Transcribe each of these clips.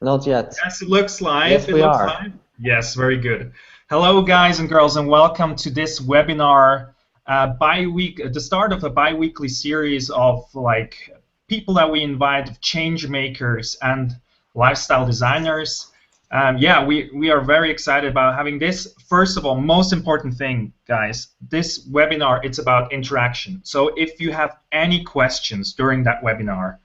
Not yet. Yes, it looks live. Yes, we are. Live. Yes, very good. Hello, guys and girls, and welcome to this webinar. The start of a bi-weekly series of people that we invite, change makers and lifestyle designers. We are very excited about having this. First of all, most important thing, guys, this webinar, it's about interaction. So if you have any questions during that webinar,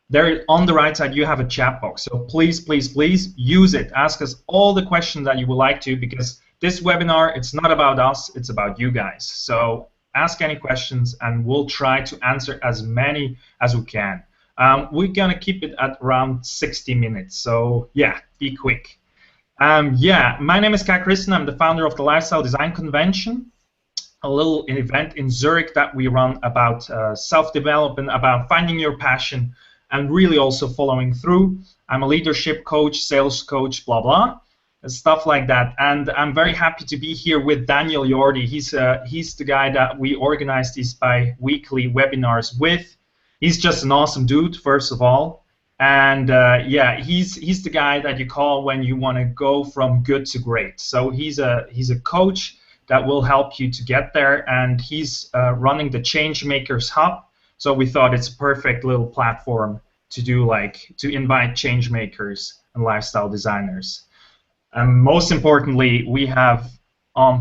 there on the right side you have a chat box. So please, please, please use it. Ask us all the questions that you would like to, because this webinar, it's not about us, it's about you guys. So ask any questions and we'll try to answer as many as we can. We're gonna keep it at around 60 minutes. So yeah, be quick. My name is Christen. I'm the founder of the Lifestyle Design Convention, a little event in Zurich that we run about self-development, about finding your passion, and really also following through. I'm a leadership coach, sales coach, blah, blah, and stuff like that. And I'm very happy to be here with Daniel Jordi. He's the guy that we organize these bi-weekly webinars with. He's just an awesome dude, first of all. And he's the guy that you call when you want to go from good to great. So he's a coach that will help you to get there, and he's running the Change Makers Hub. So we thought it's a perfect little platform to do, to invite change makers and lifestyle designers. And most importantly, we have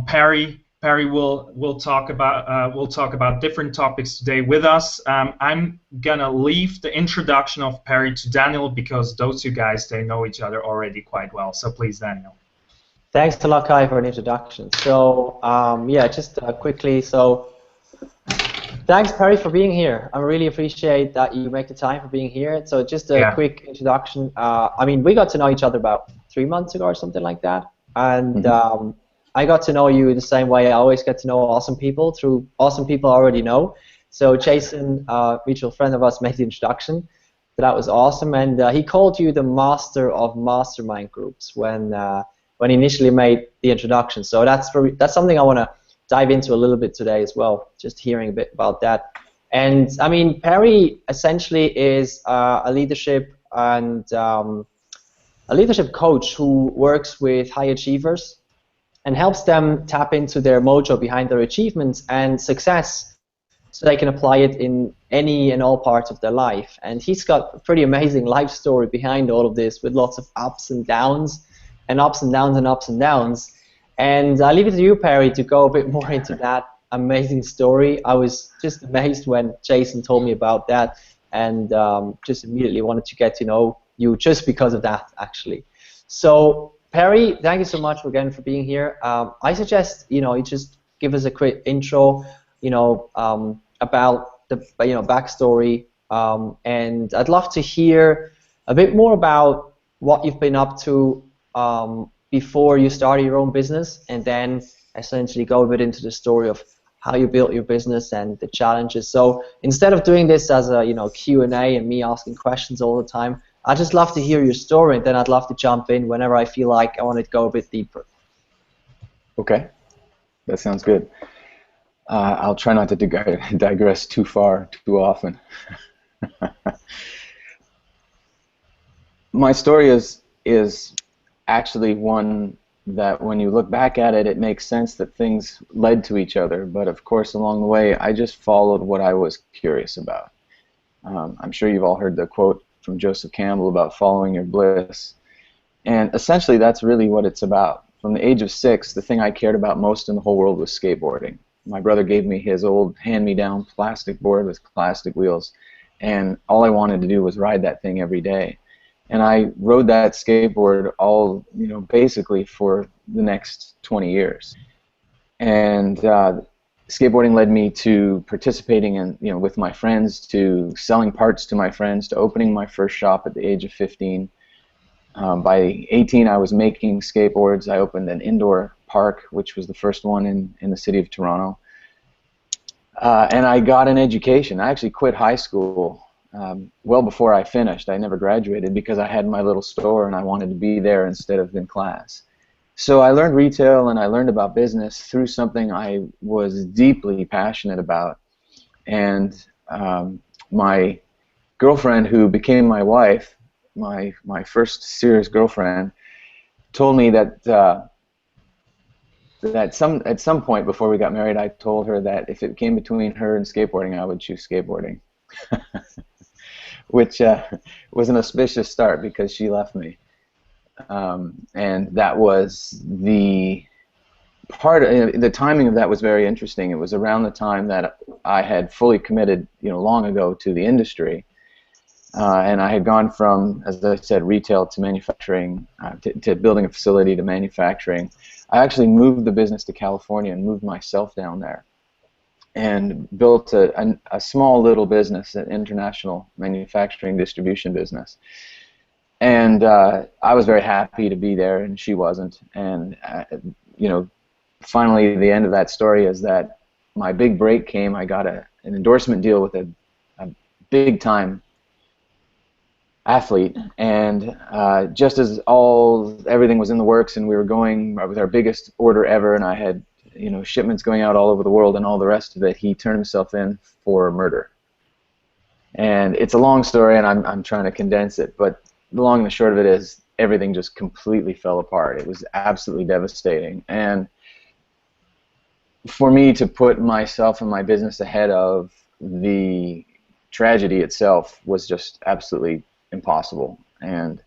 Perry. Perry will talk about different topics today with us. I'm gonna leave the introduction of Perry to Daniel, because those two guys, they know each other already quite well. So please, Daniel. Thanks a lot, Kai, for an introduction. So just quickly, so thanks, Perry, for being here. I really appreciate that you make the time for being here. So just a quick introduction. I mean, we got to know each other about 3 months ago or something like that. And I got to know you the same way I always get to know awesome people, through awesome people I already know. So Jason, a mutual friend of us, made the introduction. So that was awesome. And he called you the master of mastermind groups when he initially made the introduction. So that's something I want to dive into a little bit today as well, just hearing a bit about that. And I mean, Perry essentially is a leadership coach who works with high achievers and helps them tap into their mojo behind their achievements and success, so they can apply it in any and all parts of their life. And he's got a pretty amazing life story behind all of this, with lots of ups and downs and ups and downs and ups and downs. And I leave it to you, Perry, to go a bit more into that amazing story. I was just amazed when Jason told me about that, and just immediately wanted to get to know you just because of that, actually. So, Perry, thank you so much again for being here. I suggest you just give us a quick intro, about the backstory, and I'd love to hear a bit more about what you've been up to before you started your own business, and then essentially go a bit into the story of how you built your business and the challenges. So instead of doing this as a Q&A and me asking questions all the time, I'd just love to hear your story, and then I'd love to jump in whenever I feel like I want to go a bit deeper. Okay, that sounds good. I'll try not to digress too far too often. My story is actually one that, when you look back at it, it makes sense that things led to each other. But of course, along the way, I just followed what I was curious about. I'm sure you've all heard the quote from Joseph Campbell about following your bliss. And essentially, that's really what it's about. From the age of 6, the thing I cared about most in the whole world was skateboarding. My brother gave me his old hand-me-down plastic board with plastic wheels, and all I wanted to do was ride that thing every day. And I rode that skateboard all, basically for the next 20 years. And skateboarding led me to participating in, with my friends, to selling parts to my friends, to opening my first shop at the age of 15. By 18, I was making skateboards. I opened an indoor park, which was the first one in the city of Toronto. And I got an education. I actually quit high school well before I finished. I never graduated because I had my little store and I wanted to be there instead of in class. So I learned retail and I learned about business through something I was deeply passionate about. And my girlfriend, who became my wife, my first serious girlfriend, told me that at some point before we got married, I told her that if it came between her and skateboarding, I would choose skateboarding, which was an auspicious start because she left me, and that was the the timing of that was very interesting. It was around the time that I had fully committed, long ago to the industry, and I had gone from, as I said, retail to manufacturing, to building a facility to manufacturing. I actually moved the business to California and moved myself down there, and built a small little business, an international manufacturing distribution business. And I was very happy to be there, and she wasn't. And finally, the end of that story is that my big break came. I got an endorsement deal with a big-time athlete, and just as everything was in the works, and we were going with our biggest order ever, and I had shipments going out all over the world and all the rest of it, he turned himself in for murder. And it's a long story, and I'm trying to condense it, but the long and the short of it is everything just completely fell apart. It was absolutely devastating. And for me to put myself and my business ahead of the tragedy itself was just absolutely impossible. And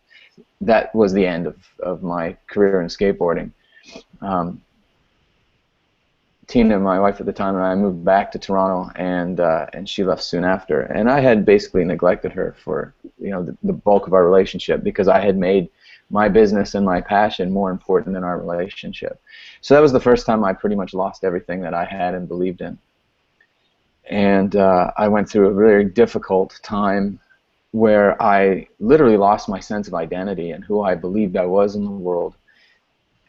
that was the end of my career in skateboarding. Tina, my wife at the time, and I moved back to Toronto, and she left soon after. And I had basically neglected her for the bulk of our relationship, because I had made my business and my passion more important than our relationship. So that was the first time I pretty much lost everything that I had and believed in. And I went through a very difficult time where I literally lost my sense of identity and who I believed I was in the world.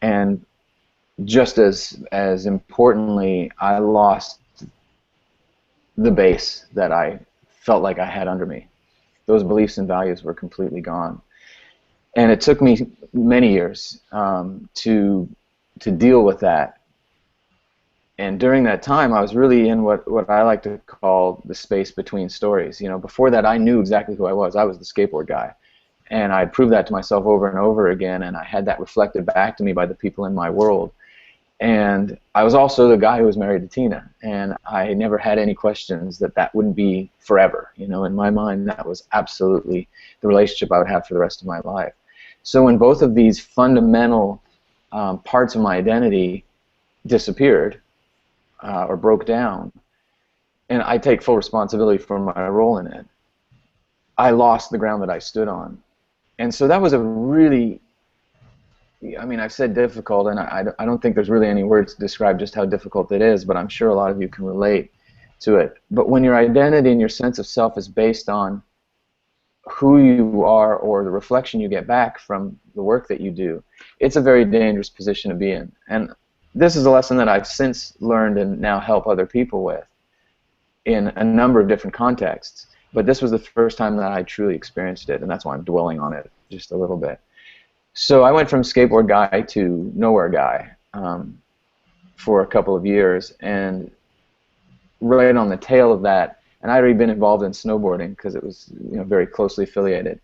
And just as importantly, I lost the base that I felt like I had under me. Those beliefs and values were completely gone. And it took me many years to deal with that. And during that time, I was really in what I like to call the space between stories. Before that, I knew exactly who I was. I was the skateboard guy. And I proved that to myself over and over again, and I had that reflected back to me by the people in my world. And I was also the guy who was married to Tina, and I never had any questions that wouldn't be forever. In my mind, that was absolutely the relationship I would have for the rest of my life. So when both of these fundamental parts of my identity disappeared or broke down, and I take full responsibility for my role in it, I lost the ground that I stood on. And so that was a really, I've said difficult, and I don't think there's really any words to describe just how difficult it is, but I'm sure a lot of you can relate to it. But when your identity and your sense of self is based on who you are or the reflection you get back from the work that you do, it's a very dangerous position to be in. And this is a lesson that I've since learned and now help other people with in a number of different contexts. But this was the first time that I truly experienced it, and that's why I'm dwelling on it just a little bit. So I went from skateboard guy to nowhere guy for a couple of years, and right on the tail of that, and I'd already been involved in snowboarding because it was very closely affiliated.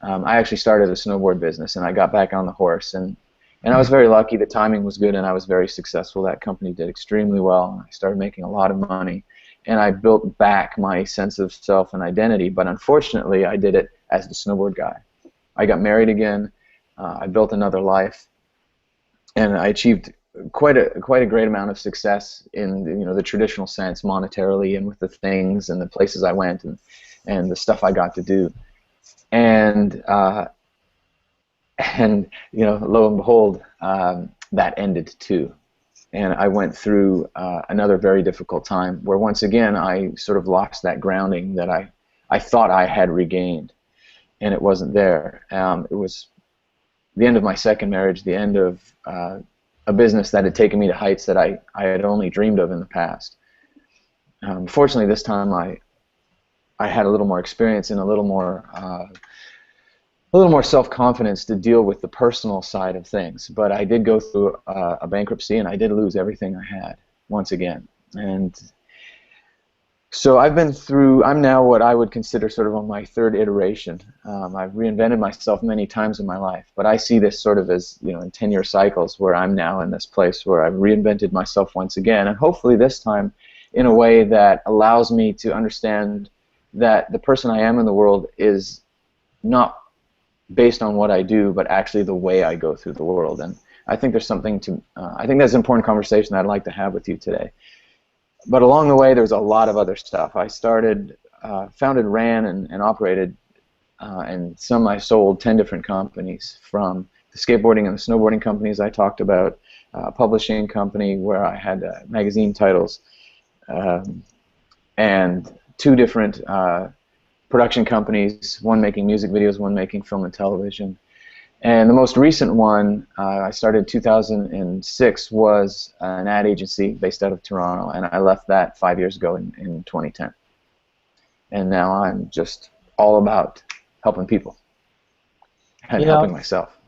I actually started a snowboard business, and I got back on the horse, and I was very lucky. The timing was good, and I was very successful. That company did extremely well. I started making a lot of money, and I built back my sense of self and identity, but unfortunately I did it as the snowboard guy. I got married again. I built another life, and I achieved quite a great amount of success in the traditional sense, monetarily, and with the things and the places I went and the stuff I got to do. And lo and behold, that ended too. And I went through another very difficult time where once again I sort of lost that grounding that I thought I had regained, and it wasn't there. It was the end of my second marriage, the end of a business that had taken me to heights that I had only dreamed of in the past. Fortunately, this time I had a little more experience and a little more self-confidence to deal with the personal side of things. But I did go through a bankruptcy, and I did lose everything I had once again. And So I've been through, I'm now what I would consider sort of on my third iteration. I've reinvented myself many times in my life, but I see this sort of as, you know, in 10-year cycles where I'm now in this place where I've reinvented myself once again, and hopefully this time in a way that allows me to understand that the person I am in the world is not based on what I do, but actually the way I go through the world. And I think there's something to, I think that's an important conversation that I'd like to have with you today. But along the way, there's a lot of other stuff. I started, founded, ran, and operated, and some I sold 10 different companies, from the skateboarding and the snowboarding companies I talked about, a publishing company where I had magazine titles, and 2 different production companies, one making music videos, one making film and television. And the most recent one I started in 2006 was an ad agency based out of Toronto, and I left that 5 years ago in 2010. And now I'm just all about helping people and helping myself.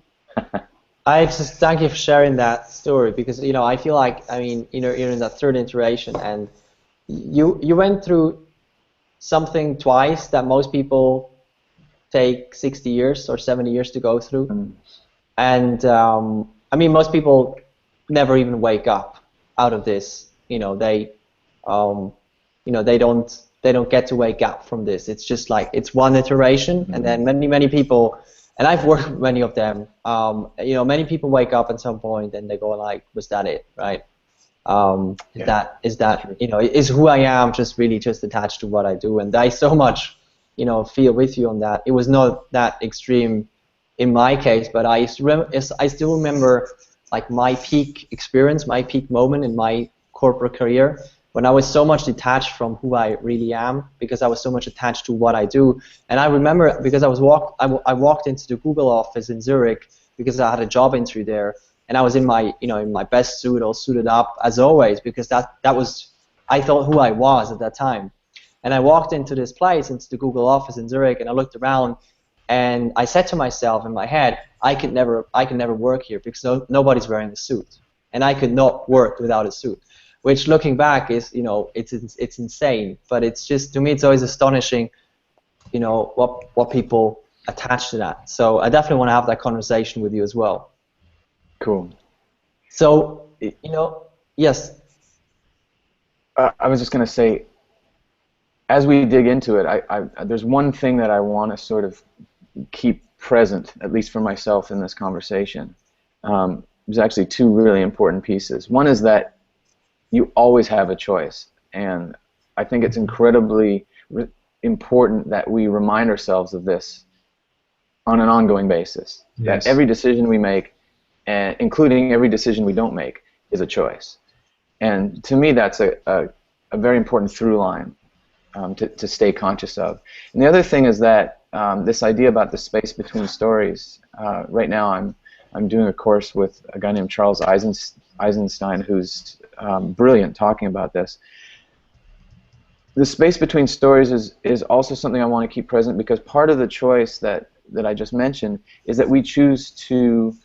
I just thank you for sharing that story, because, you know, I feel like, I mean, you know, you're in that third iteration, and you went through something twice that most people take 60 years or 70 years to go through. And I mean, most people never even wake up out of this. You know, they don't get to wake up from this. It's just like, it's one iteration, and then many people, and I've worked with many of them, you know, many people wake up at some point and they go like, was that it, right? Is that, you know, is who I am just really just attached to what I do? And I so much, you know, feel with you on that. It was not that extreme in my case, but I still remember like my peak experience, my peak moment in my corporate career, when I was so much detached from who I really am, because I was so much attached to what I do. And I remember, because I walked into the Google office in Zurich because I had a job interview there, and I was in my, you know, in my best suit, all suited up as always, because that was, I thought, who I was at that time. And I walked into this place, into the Google office in Zurich, and I looked around, and I said to myself in my head, I can never work here, because nobody's wearing a suit, and I could not work without a suit. Which, looking back, is, you know, it's insane. But it's just, to me, it's always astonishing, you know, what people attach to that. So I definitely want to have that conversation with you as well. Cool. So, you know, yes. I was just going to say, as we dig into it, there's one thing that I want to sort of keep present, at least for myself, in this conversation. There's actually 2 really important pieces. One is that you always have a choice, and I think it's incredibly important that we remind ourselves of this on an ongoing basis. Yes. That every decision we make, including every decision we don't make, is a choice. And to me, that's a very important through line to stay conscious of. And the other thing is that this idea about the space between stories. Right now, I'm doing a course with a guy named Charles Eisenstein, who's brilliant talking about this. The space between stories is also something I want to keep present, because part of the choice that I just mentioned is that we choose to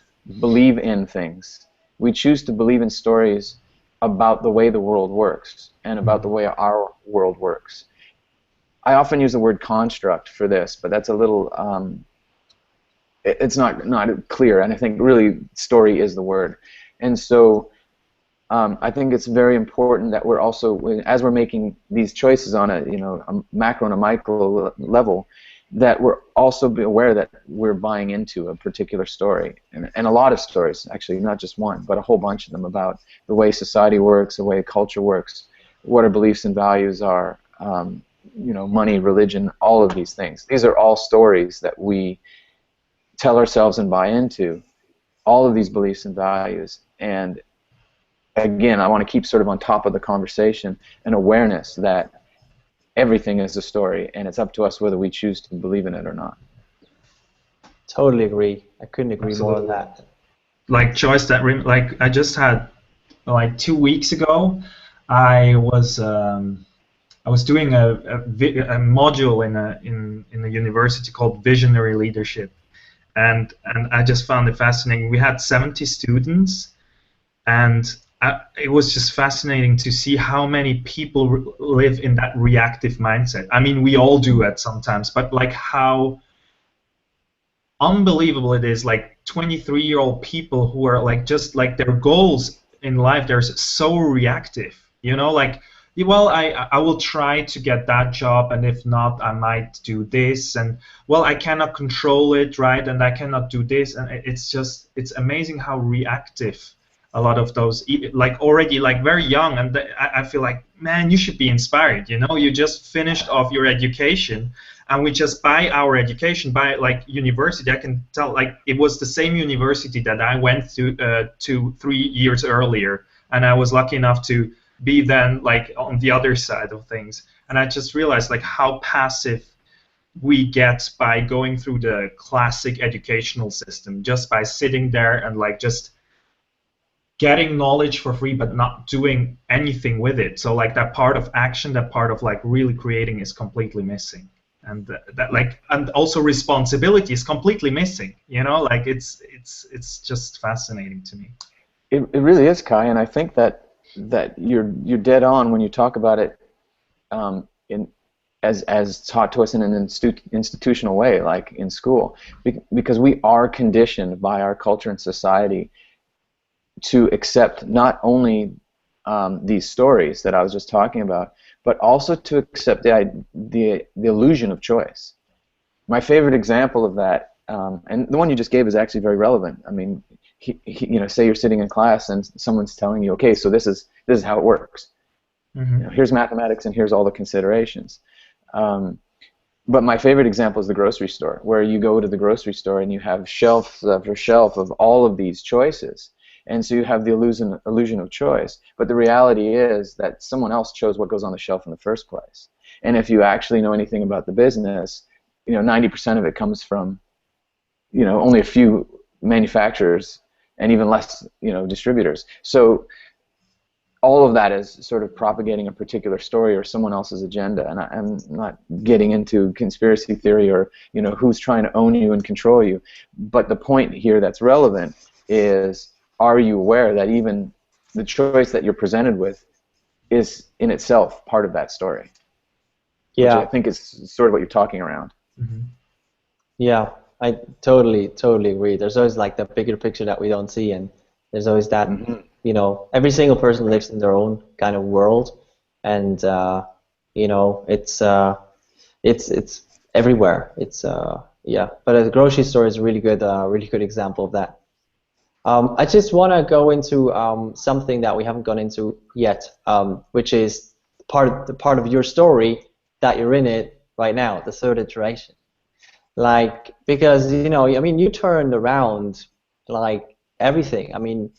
believe in things. We choose to believe in stories about the way the world works and about the way our world works. I often use the word construct for this, but that's a little, it's not clear, and I think really story is the word. And so I think it's very important that we're also, as we're making these choices on a, you know, a macro and a micro level, that we're also be aware that we're buying into a particular story, and a lot of stories, actually, not just one, but a whole bunch of them, about the way society works, the way culture works, what our beliefs and values are, you know, money, religion, all of these things. These are all stories that we tell ourselves and buy into, all of these beliefs and values. And again, I want to keep sort of on top of the conversation, an awareness that everything is a story, and it's up to us whether we choose to believe in it or not. Totally agree. I couldn't agree more on that. Like choice that, like I just had, like 2 weeks ago, I was doing a module in a university called Visionary Leadership, and I just found it fascinating. We had 70 students, and it was just fascinating to see how many people live in that reactive mindset. I mean, we all do it sometimes, but like how unbelievable it is, like 23-year-old people who are like just like their goals in life, they're so reactive, you know, like, well, I will try to get that job, and if not, I might do this, and well, I cannot control it, right, and I cannot do this, and it's amazing how reactive a lot of those, like already like very young, and I feel like, man, you should be inspired, you know, you just finished off your education, and we just by our education, by like university, I can tell like it was the same university that I went to 3 years earlier, and I was lucky enough to be then like on the other side of things, and I just realized like how passive we get by going through the classic educational system, just by sitting there and like just getting knowledge for free but not doing anything with it. So like that part of action, that part of like really creating is completely missing, and that like, and also responsibility is completely missing, you know, like it's just fascinating to me. It really is, Kai, and I think that you're dead on when you talk about it as taught to us in an institutional way, like in school, because we are conditioned by our culture and society to accept not only these stories that I was just talking about, but also to accept the illusion of choice. My favorite example of that, and the one you just gave, is actually very relevant. I mean, you know, say you're sitting in class and someone's telling you, okay, so this is how it works. Mm-hmm. You know, here's mathematics and here's all the considerations. But my favorite example is the grocery store, where you go to the grocery store and you have shelf after shelf of all of these choices. And so you have the illusion of choice. But the reality is that someone else chose what goes on the shelf in the first place. And if you actually know anything about the business, you know, 90% of it comes from, you know, only a few manufacturers and even less, you know, distributors. So all of that is sort of propagating a particular story or someone else's agenda. And I'm not getting into conspiracy theory or, you know, who's trying to own you and control you. But the point here that's relevant is, are you aware that even the choice that you're presented with is in itself part of that story? Yeah. Which I think is sort of what you're talking around. Mm-hmm. Yeah, I totally agree. There's always like the bigger picture that we don't see, and there's always that, you know, every single person lives in their own kind of world, and you know, it's everywhere. It's yeah, but a grocery store is a really good example of that. I just want to go into something that we haven't gone into yet, which is part of your story that you're in it right now, the third iteration. Like, because, you know, I mean, you turned around like everything. I mean,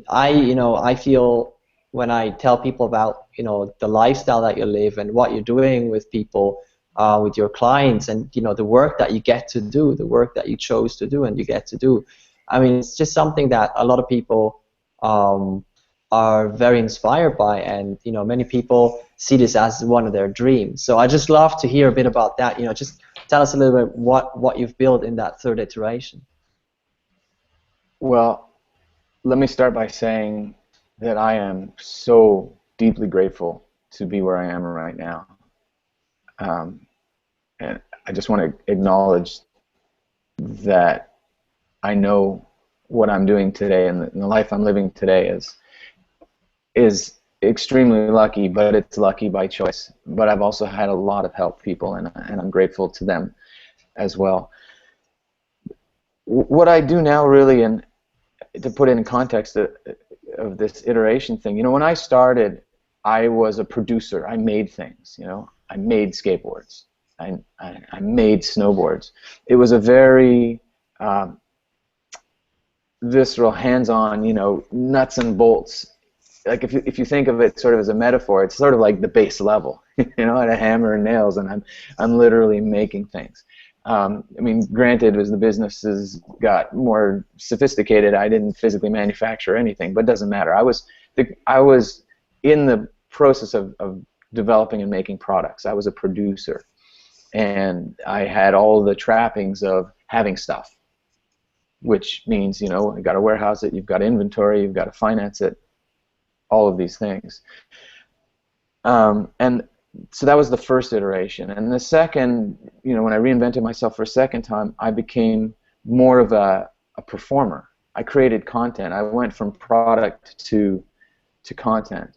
I feel when I tell people about, you know, the lifestyle that you live and what you're doing with people, with your clients, and, you know, the work that you get to do, the work that you chose to do and you get to do. I mean, it's just something that a lot of people are very inspired by, and, you know, many people see this as one of their dreams. So I just love to hear a bit about that. You know, just tell us a little bit what you've built in that third iteration. Well, let me start by saying that I am so deeply grateful to be where I am right now. And I just want to acknowledge that I know what I'm doing today and the life I'm living today is extremely lucky, but it's lucky by choice. But I've also had a lot of help people, and I'm grateful to them as well. What I do now, really, and to put it in context of this iteration thing, you know, when I started, I was a producer. I made things, you know. I made skateboards. I made snowboards. It was a very visceral, hands-on, you know, nuts and bolts. Like if you think of it sort of as a metaphor, it's sort of like the base level, you know, and a hammer and nails, and I'm literally making things. I mean, granted, as the businesses got more sophisticated, I didn't physically manufacture anything, but it doesn't matter. I was in the process of developing and making products. I was a producer, and I had all the trappings of having stuff, which means, you know, you got to warehouse it, you've got to inventory, you've got to finance it, all of these things. And so that was the first iteration. And the second, when I reinvented myself for a second time, I became more of a performer. I created content. I went from product to content.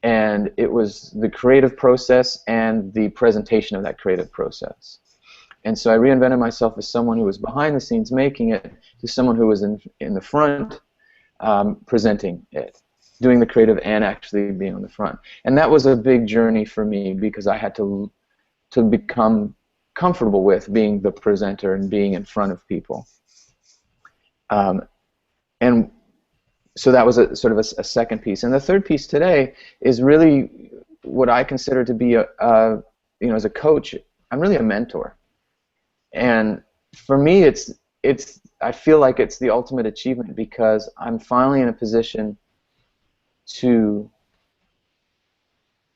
And it was the creative process and the presentation of that creative process. And so I reinvented myself as someone who was behind the scenes making it to someone who was in the front presenting it, doing the creative and actually being on the front. And that was a big journey for me because I had to become comfortable with being the presenter and being in front of people. And so that was sort of a second piece. And the third piece today is really what I consider to be as a coach, I'm really a mentor. And for me, I feel like it's the ultimate achievement because I'm finally in a position to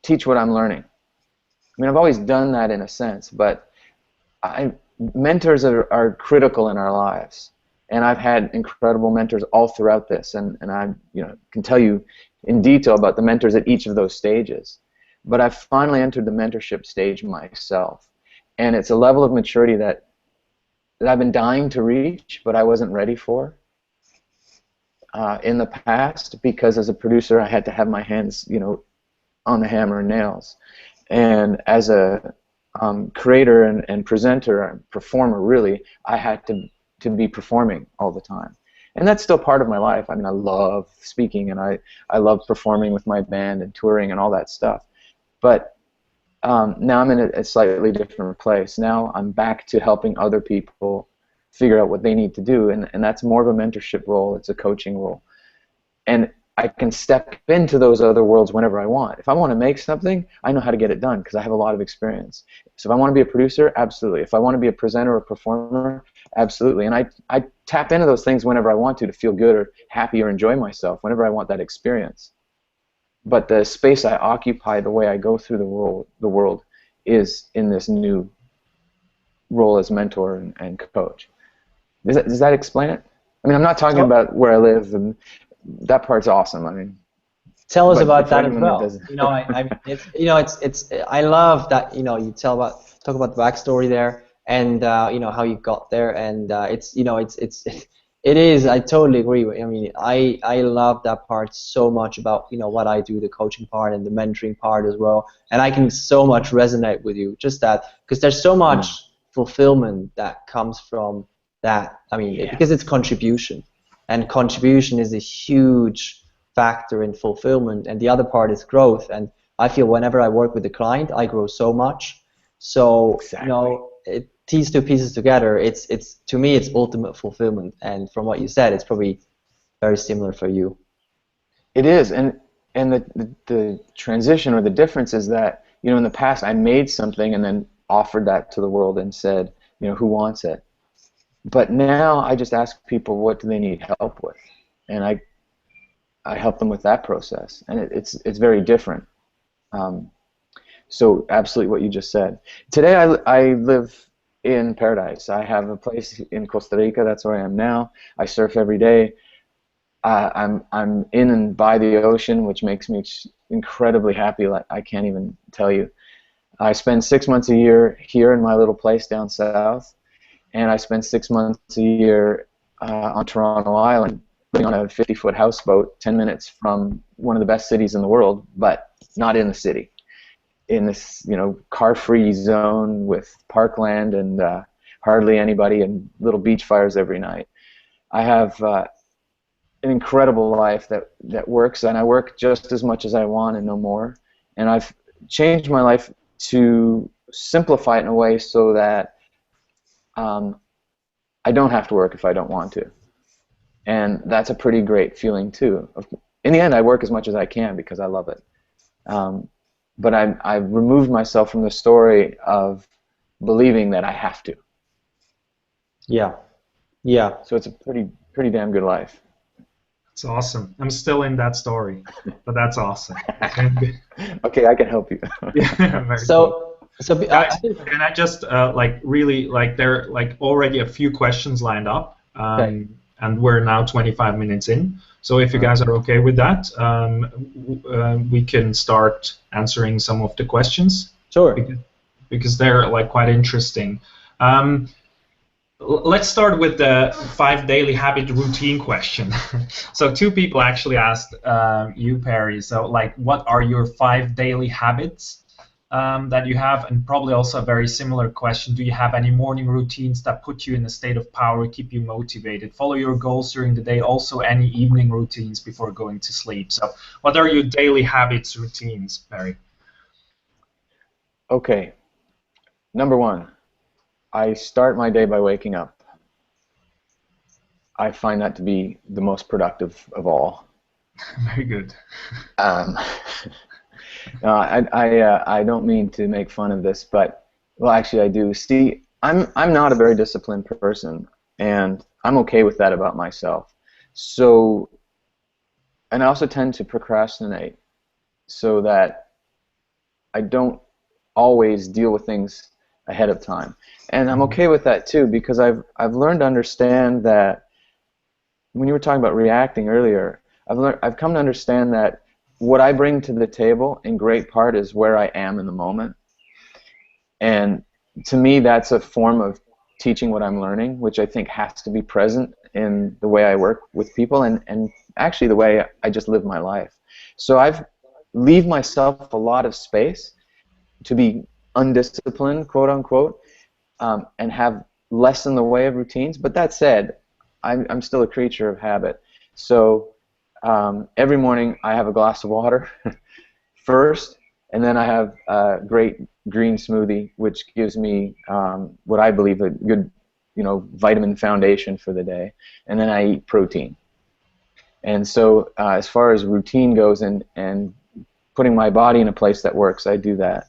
teach what I'm learning. I mean, I've always done that in a sense, but mentors are critical in our lives. And I've had incredible mentors all throughout this, and I can tell you in detail about the mentors at each of those stages. But I've finally entered the mentorship stage myself, and it's a level of maturity that I've been dying to reach, but I wasn't ready for in the past because as a producer I had to have my hands, on the hammer and nails, and as a creator and presenter and performer, really, I had to be performing all the time. And that's still part of my life. I mean, I love speaking and I love performing with my band and touring and all that stuff. But now I'm in a slightly different place. Now I'm back to helping other people figure out what they need to do, and that's more of a mentorship role. It's a coaching role. And I can step into those other worlds whenever I want. If I want to make something, I know how to get it done because I have a lot of experience. So if I want to be a producer, absolutely. If I want to be a presenter or performer, absolutely. And I tap into those things whenever I want to feel good or happy or enjoy myself, whenever I want that experience. But the space I occupy, the way I go through the world is in this new role as mentor and coach. Does that explain it? I mean, I'm not talking about where I live, and that part's awesome. I mean, tell us about that as well. I love that you talk about the backstory there, and how you got there, and it is. I totally agree with. I mean, I love that part so much about what I do, the coaching part and the mentoring part as well, and I can so much resonate with you. Just that because there's so much fulfillment that comes from that. I mean, because it's contribution, and contribution is a huge factor in fulfillment, and the other part is growth. And I feel whenever I work with a client, I grow so much. So these two pieces together, it's to me it's ultimate fulfillment. And from what you said, it's probably very similar for you. It is, and the transition or the difference is that in the past I made something and then offered that to the world and said who wants it. But now I just ask people what do they need help with, and I help them with that process, and it's very different. So absolutely what you just said. Today I live in paradise. I have a place in Costa Rica. That's where I am now. I surf every day. I'm in and by the ocean, which makes me incredibly happy. Like I can't even tell you. I spend 6 months a year here in my little place down south, and I spend 6 months a year on Toronto Island, living on a 50-foot houseboat, 10 minutes from one of the best cities in the world, but not in the city. In this, car-free zone with parkland and hardly anybody and little beach fires every night. I have an incredible life that works, and I work just as much as I want and no more. And I've changed my life to simplify it in a way so that I don't have to work if I don't want to. And that's a pretty great feeling too. In the end, I work as much as I can because I love it. But I've removed myself from the story of believing that I have to. Yeah. So it's a pretty damn good life. It's awesome. I'm still in that story, but that's awesome. Okay, I can help you. Yeah, very so guys, can I just there are already a few questions lined up. Okay. and we're now 25 minutes in. So if you guys are okay with that, we can start answering some of the questions. Sure. Because they're like quite interesting. Let's start with the 5 daily habit routine question. So 2 people actually asked you, Perry. So like, what are your 5 daily habits that you have? And probably also a very similar question. Do you have any morning routines that put you in a state of power, keep you motivated, follow your goals during the day? Also any evening routines before going to sleep? So what are your daily habits routines, Perry? Okay. Number 1. I start my day by waking up. I find that to be the most productive of all. Very good. No, I don't mean to make fun of this, but well, actually I do. See, I'm not a very disciplined person, and I'm okay with that about myself. So, and I also tend to procrastinate, so that I don't always deal with things ahead of time. And I'm okay with that too, because I've learned to understand that when you were talking about reacting earlier, I've come to understand that what I bring to the table in great part is where I am in the moment. And to me, that's a form of teaching what I'm learning, which I think has to be present in the way I work with people and actually the way I just live my life. So I've leave myself a lot of space to be undisciplined, quote unquote, and have less in the way of routines. But that said, I'm still a creature of habit. So every morning I have a glass of water first, and then I have a great green smoothie, which gives me what I believe a good, vitamin foundation for the day. And then I eat protein. And so as far as routine goes and putting my body in a place that works, I do that.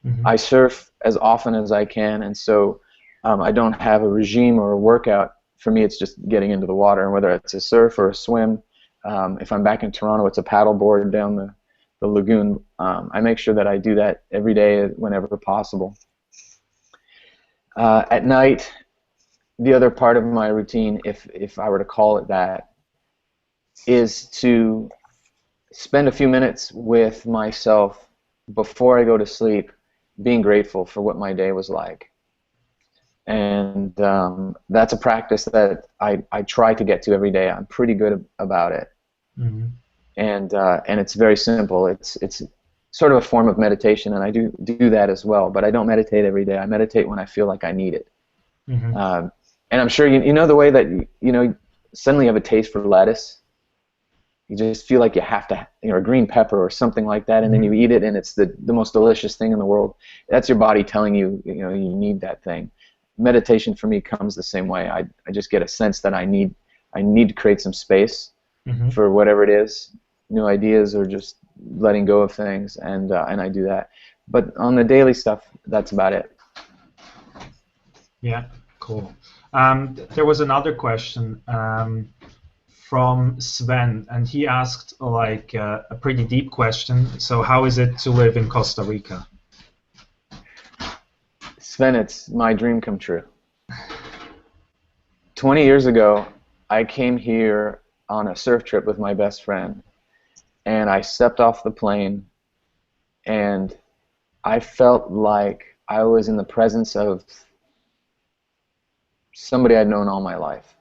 Mm-hmm. I surf as often as I can, and so I don't have a regime or a workout. For me, it's just getting into the water, and whether it's a surf or a swim. If I'm back in Toronto, it's a paddleboard down the lagoon. I make sure that I do that every day whenever possible. At night, the other part of my routine, if I were to call it that, is to spend a few minutes with myself before I go to sleep, being grateful for what my day was like. And that's a practice that I try to get to every day. I'm pretty good about it. Mm-hmm. And it's very simple. It's sort of a form of meditation, and I do that as well. But I don't meditate every day. I meditate when I feel like I need it. Mm-hmm. And I'm sure you know the way that suddenly you have a taste for lettuce. You just feel like you have to, a green pepper or something like that, and then you eat it, and it's the most delicious thing in the world. That's your body telling you, you need that thing. Meditation for me comes the same way. I just get a sense that I need to create some space for whatever it is, new ideas or just letting go of things, and I do that. But on the daily stuff, that's about it. Yeah, cool. There was another question from Sven, and he asked like a pretty deep question. So how is it to live in Costa Rica? Sven, it's my dream come true. 20 years ago, I came here on a surf trip with my best friend, and I stepped off the plane, and I felt like I was in the presence of somebody I'd known all my life.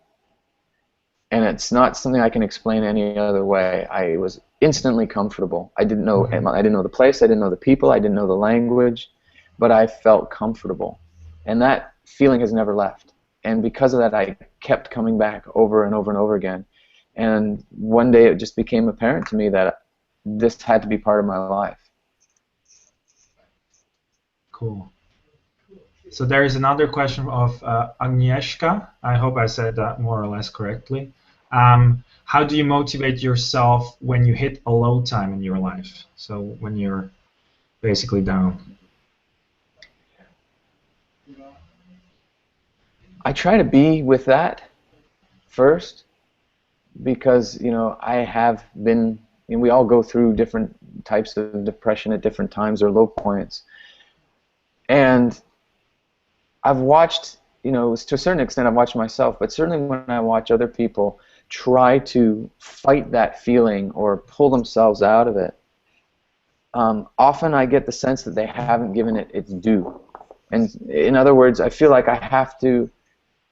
And it's not something I can explain any other way. I was instantly comfortable. I didn't know the place, I didn't know the people, I didn't know the language, but I felt comfortable. And that feeling has never left. And because of that, I kept coming back over and over and over again. And one day it just became apparent to me that this had to be part of my life. Cool. So there is another question of Agnieszka. I hope I said that more or less correctly. How do you motivate yourself when you hit a low time in your life? So when you're basically down. I try to be with that first, because I have been. We all go through different types of depression at different times or low points, and I've watched you know, to a certain extent I've watched myself, but certainly when I watch other people try to fight that feeling or pull themselves out of it, often I get the sense that they haven't given it its due. And in other words, I feel like I have to,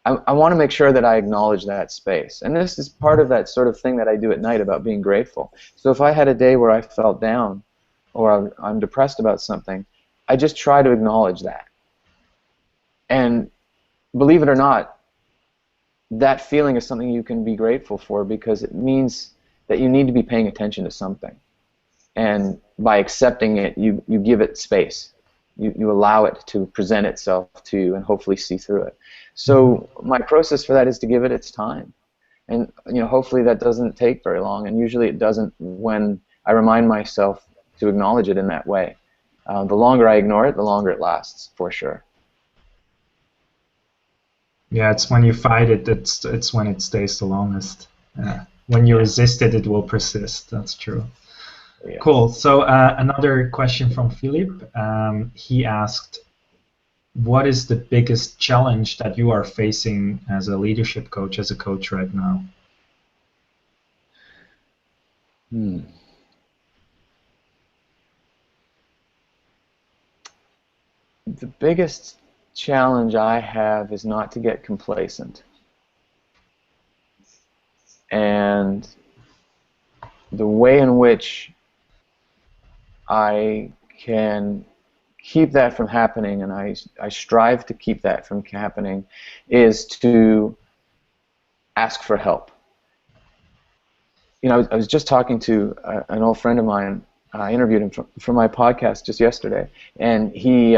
I want to make sure that I acknowledge that space. And this is part of that sort of thing that I do at night about being grateful. So if I had a day where I felt down or I'm depressed about something, I just try to acknowledge that. And believe it or not, that feeling is something you can be grateful for, because it means that you need to be paying attention to something. And by accepting it, you give it space. You allow it to present itself to you and hopefully see through it. So my process for that is to give it its time. And you know, hopefully that doesn't take very long, and usually it doesn't when I remind myself to acknowledge it in that way. The longer I ignore it, the longer it lasts, for sure. Yeah, it's when you fight it, it's when it stays the longest. When you resist it, it will persist. That's true. Yeah. Cool. So another question from Philip. He asked, what is the biggest challenge that you are facing as a leadership coach, as a coach right now? The biggest challenge I have is not to get complacent. And the way in which I can keep that from happening, and I strive to keep that from happening, is to ask for help. You know, I was just talking to an old friend of mine. I interviewed him for my podcast just yesterday, and he,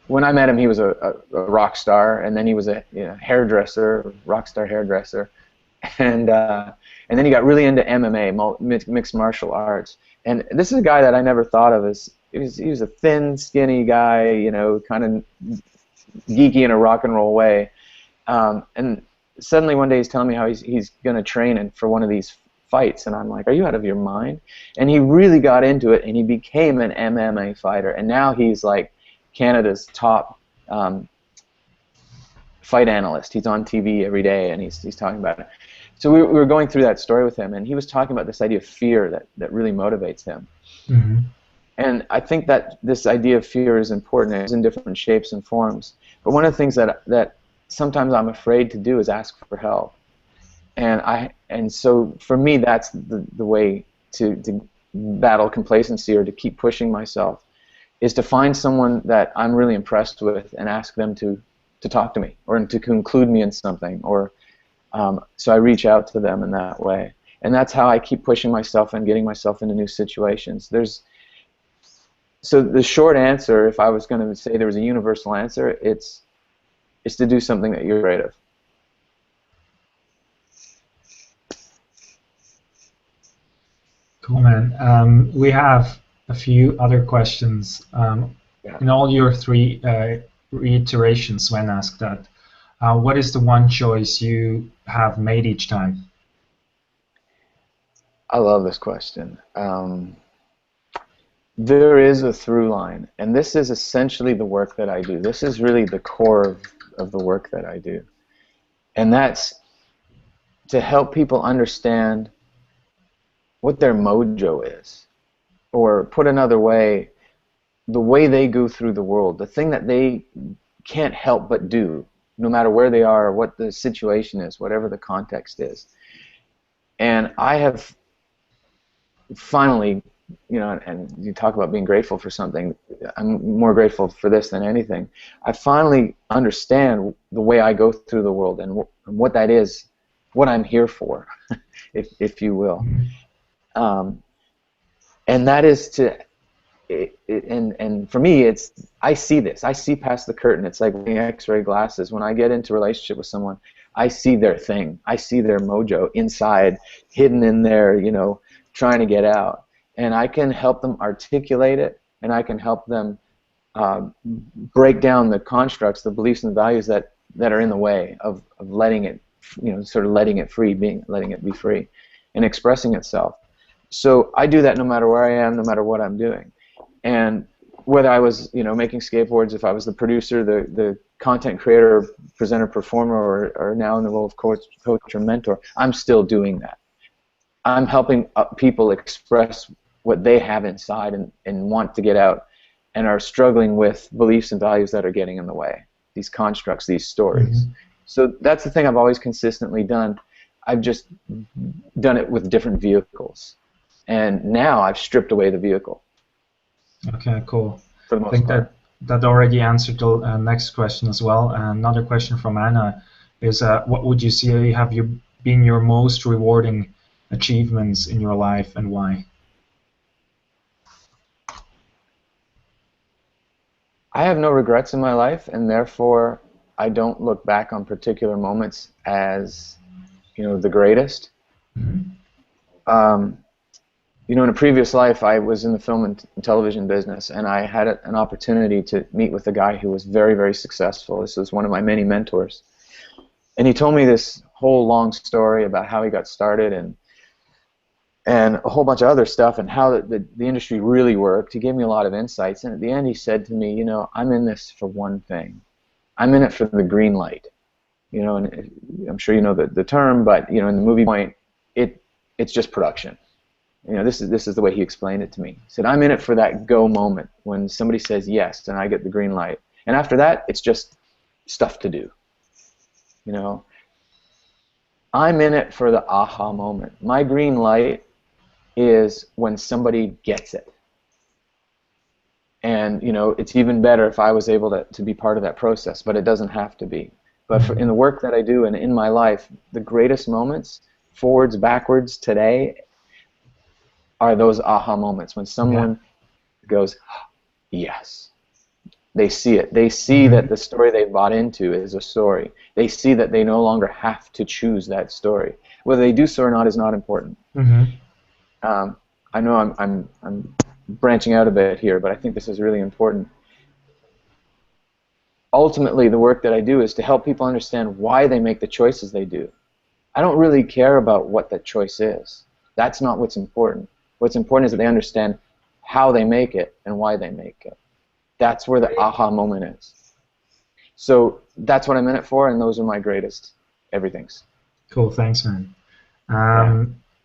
when I met him, he was a rock star, and then he was a hairdresser, rock star hairdresser, and then he got really into MMA, mixed martial arts. And this is a guy that I never thought of as, he was a thin, skinny guy, you know, kind of geeky in a rock and roll way. And suddenly one day he's telling me how he's going to train for one of these fights, and I'm like, are you out of your mind? And he really got into it, and he became an MMA fighter, and now he's like Canada's top fight analyst. He's on TV every day, and he's talking about it. So we were going through that story with him, and he was talking about this idea of fear that really motivates him. Mm-hmm. And I think that this idea of fear is important. It's in different shapes and forms. But one of the things that sometimes I'm afraid to do is ask for help. And so for me, that's the way to battle complacency or to keep pushing myself, is to find someone that I'm really impressed with and ask them to talk to me or to conclude me in something, or so I reach out to them in that way. And that's how I keep pushing myself and getting myself into new situations. So the short answer, if I was going to say there was a universal answer, it's to do something that you're afraid of. Cool, man. We have a few other questions. In all your three reiterations when asked that, what is the one choice you have made each time? I love this question. There is a through line, and this is essentially the work that I do. This is really the core of the work that I do. And that's to help people understand what their mojo is. Or put another way, the way they go through the world, the thing that they can't help but do, no matter where they are, or what the situation is, whatever the context is. And I have finally, you know, and you talk about being grateful for something, I'm more grateful for this than anything. I finally understand the way I go through the world and what that is, what I'm here for, if you will. And that is to, and for me, it's, I see this. I see past the curtain. It's like wearing X-ray glasses. When I get into a relationship with someone, I see their thing. I see their mojo inside, hidden in there, you know, trying to get out. And I can help them articulate it, and I can help them break down the constructs, the beliefs and the values that are in the way of letting it, you know, sort of letting it free, letting it be free, and expressing itself. So I do that no matter where I am, no matter what I'm doing. And whether I was, you know, making skateboards, if I was the producer, the content creator, presenter, performer, or now in the role of coach or mentor, I'm still doing that. I'm helping people express what they have inside and want to get out, and are struggling with beliefs and values that are getting in the way, these constructs, these stories. Mm-hmm. So that's the thing I've always consistently done. I've just done it with different vehicles, and now I've stripped away the vehicle. Okay, cool. For the most part. That already answered the next question as well. Another question from Anna is, what would you say have been your most rewarding achievements in your life, and why? I have no regrets in my life, and therefore I don't look back on particular moments as, the greatest. Mm-hmm. In a previous life, I was in the film and television business, and I had an opportunity to meet with a guy who was very, very successful. This was one of my many mentors. And he told me this whole long story about how he got started and a whole bunch of other stuff, and how the industry really worked. He gave me a lot of insights, and at the end he said to me, I'm in this for one thing. I'm in it for the green light. And I'm sure you know the term, but in the movie point, it's just production. This is the way he explained it to me. He said, I'm in it for that go moment when somebody says yes and I get the green light. And after that, it's just stuff to do. I'm in it for the aha moment. My green light is when somebody gets it. And, it's even better if I was able to be part of that process, but it doesn't have to be. But in the work that I do and in my life, the greatest moments, forwards, backwards, today, are those aha moments when someone goes, yes. They see it. They see that the story they bought into is a story. They see that they no longer have to choose that story. Whether they do so or not is not important. Mm-hmm. I know I'm branching out a bit here, but I think this is really important. Ultimately, the work that I do is to help people understand why they make the choices they do. I don't really care about what that choice is. That's not what's important. What's important is that they understand how they make it and why they make it. That's where the aha moment is. So that's what I'm in it for, and those are my greatest everythings. Cool, thanks, man.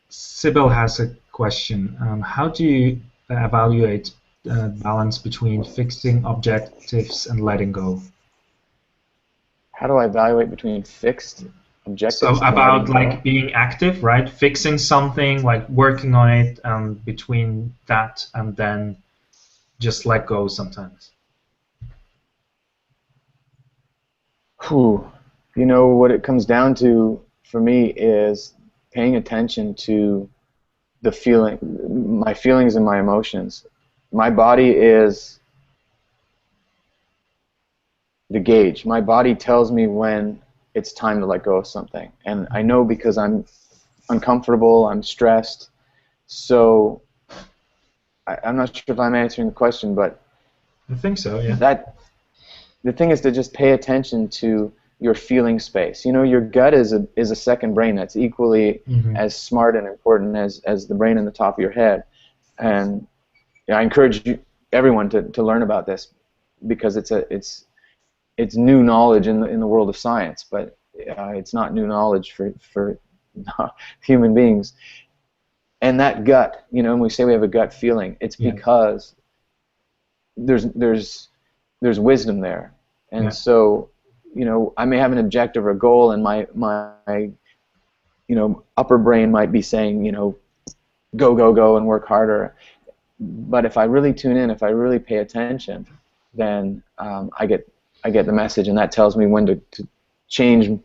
Sybil has a question. How do you evaluate balance between fixing objectives and letting go? How do I evaluate between fixed objectives? So about being active, right? Fixing something, working on it, between that and then just let go sometimes. What it comes down to for me is paying attention to my feelings and my emotions. My body is the gauge. My body tells me when it's time to let go of something. And I know because I'm uncomfortable, I'm stressed. So I'm not sure if I'm answering the question, but I think so, yeah. The thing is to just pay attention to your feeling space. Your gut is a second brain that's equally as smart and important as the brain in the top of your head. And I encourage everyone to learn about this, because it's new knowledge in the world of science, but it's not new knowledge for human beings. And that gut, when we say we have a gut feeling, it's because there's wisdom there. And so, I may have an objective or a goal, and my upper brain might be saying, go and work harder. But if I really tune in, if I really pay attention, then I get the message, and that tells me when to change,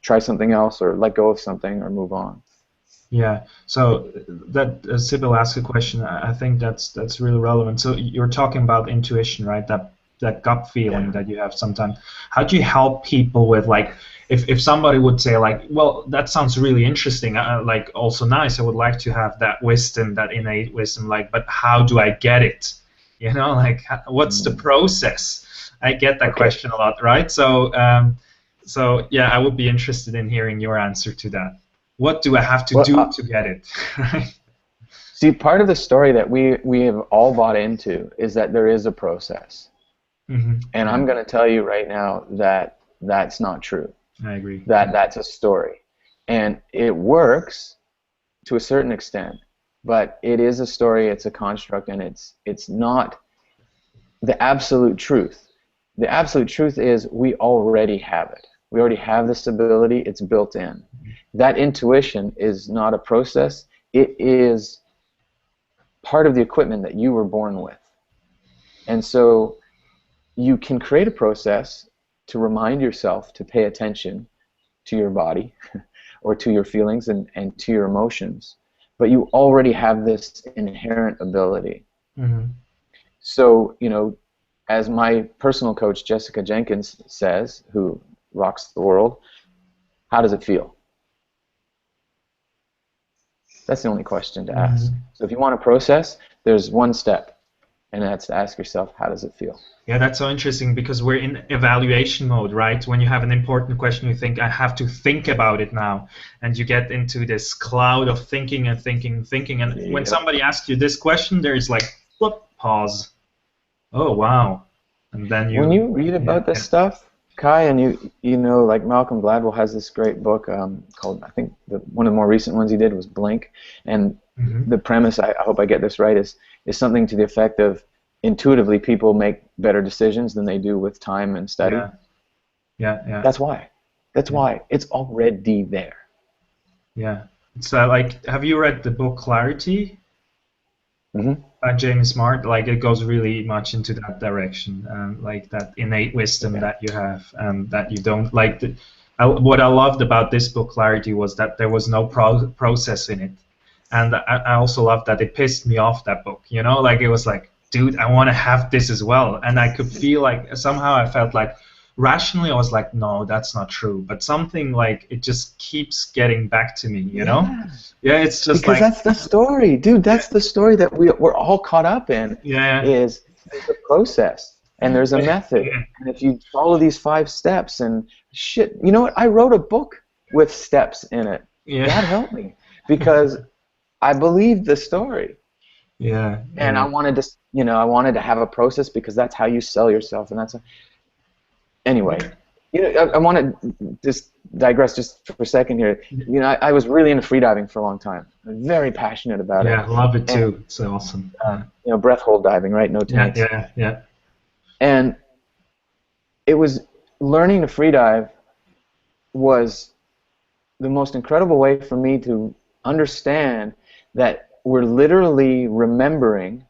try something else, or let go of something, or move on. Yeah. So that Sybil asked a question. I think that's really relevant. So you're talking about intuition, right? That gut feeling that you have sometimes. How do you help people with, if somebody would say, well, that sounds really interesting, also nice, I would like to have that wisdom, that innate wisdom, but how do I get it? What's the process? I get that question a lot, right? So yeah, I would be interested in hearing your answer to that. What do I have to do to get it? See, part of the story that we have all bought into is that there is a process. And I'm going to tell you right now that that's not true. I agree. That's a story. And it works to a certain extent, but it is a story, it's a construct, and it's not the absolute truth. The absolute truth is we already have it. We already have this ability, it's built in. That intuition is not a process, it is part of the equipment that you were born with. And so you can create a process to remind yourself to pay attention to your body or to your feelings and to your emotions, but you already have this inherent ability. So, you know, as my personal coach Jessica Jenkins says, who rocks the world, how does it feel? That's the only question to ask. So if you want a process, there's one step, and that's to ask yourself, how does it feel? Yeah, that's so interesting because we're in evaluation mode, right? When you have an important question, you think, I have to think about it now. And you get into this cloud of thinking and thinking and thinking. And when somebody asks you this question, there is like, whoop, pause. Oh, wow. And then you... When you read about this stuff, Kai, and you know, like Malcolm Gladwell has this great book called, I think one of the more recent ones he did was Blink. And the premise, I hope I get this right, is something to the effect of, intuitively people make better decisions than they do with time and study. Yeah. That's why. That's why. It's already there. Yeah. It's like, have you read the book Clarity? By James Smart? Like, it goes really much into that direction, like that innate wisdom that you have, that you don't like. What I loved about this book Clarity was that there was no process in it, and I also loved that it pissed me off, that book. You know, like it was like, dude, I want to have this as well. And I could feel like, somehow I felt like, rationally I was like, no, that's not true. But something like, it just keeps getting back to me, you know? Yeah, it's just because that's the story, dude. That's the story that we're all caught up in. Is there's a process and there's a method. And if you follow these 5 steps and shit, you know what? I wrote a book with steps in it. That helped me because I believed the story. And I wanted to, you know, I wanted to have a process because that's how you sell yourself, and that's anyway. You know, I want to just digress just for a second here. You know, I was really into freediving for a long time. I'm very passionate about it. Yeah, I love it too. It's awesome. You know, breath hold diving, right? No tanks. Yeah. And it was learning to freedive was the most incredible way for me to understand that we're literally remembering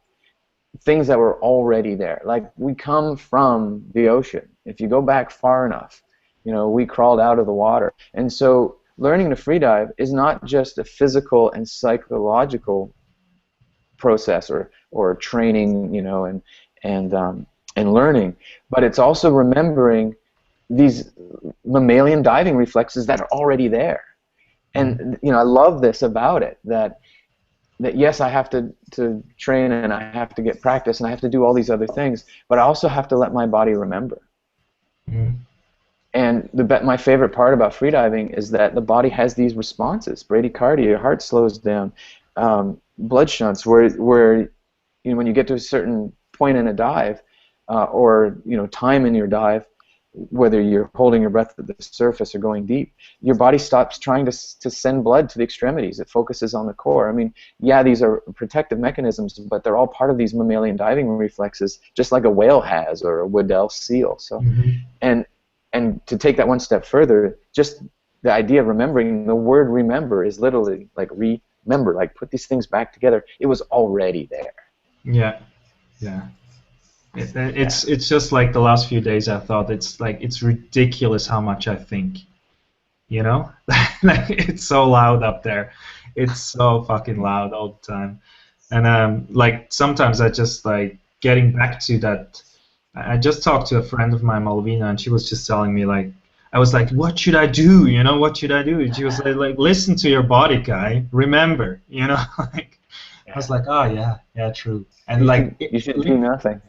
things that were already there. Like, we come from the ocean. If you go back far enough, you know, we crawled out of the water. And so learning to freedive is not just a physical and psychological process or training, you know, and learning, but it's also remembering these mammalian diving reflexes that are already there. And, you know, I love this about it, that yes, I have to train and I have to get practice and I have to do all these other things, but I also have to let my body remember. And my favorite part about freediving is that the body has these responses: bradycardia, your heart slows down, blood shunts, where you know, when you get to a certain point in a dive, or you know, time in your dive, whether you're holding your breath at the surface or going deep, your body stops trying to send blood to the extremities. It focuses on the core. I mean, yeah, these are protective mechanisms, but they're all part of these mammalian diving reflexes, just like a whale has or a Weddell seal. So, and to take that one step further, just the idea of remembering, the word remember is literally like remember, like put these things back together. It was already there. Yeah. It's just like the last few days I thought it's ridiculous how much I think, you know? Like, it's so loud up there. It's so fucking loud all the time. And like sometimes I just like getting back to that. I just talked to a friend of mine, Malvina, and she was just telling me, like, I was like, what should I do? You know, what should I do? And she was like, listen to your body, Guy. Remember, you know, like, I was like, oh yeah, true. And you should do nothing.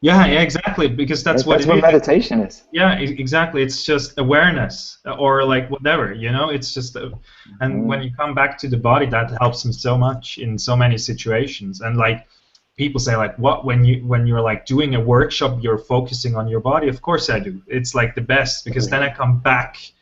Yeah, exactly, because that's what meditation is. Yeah, exactly. It's just awareness, or like whatever, you know. It's just, and when you come back to the body, that helps me so much in so many situations. And like, people say like, what, when you're like doing a workshop, you're focusing on your body? Of course I do. It's like the best, because then I come back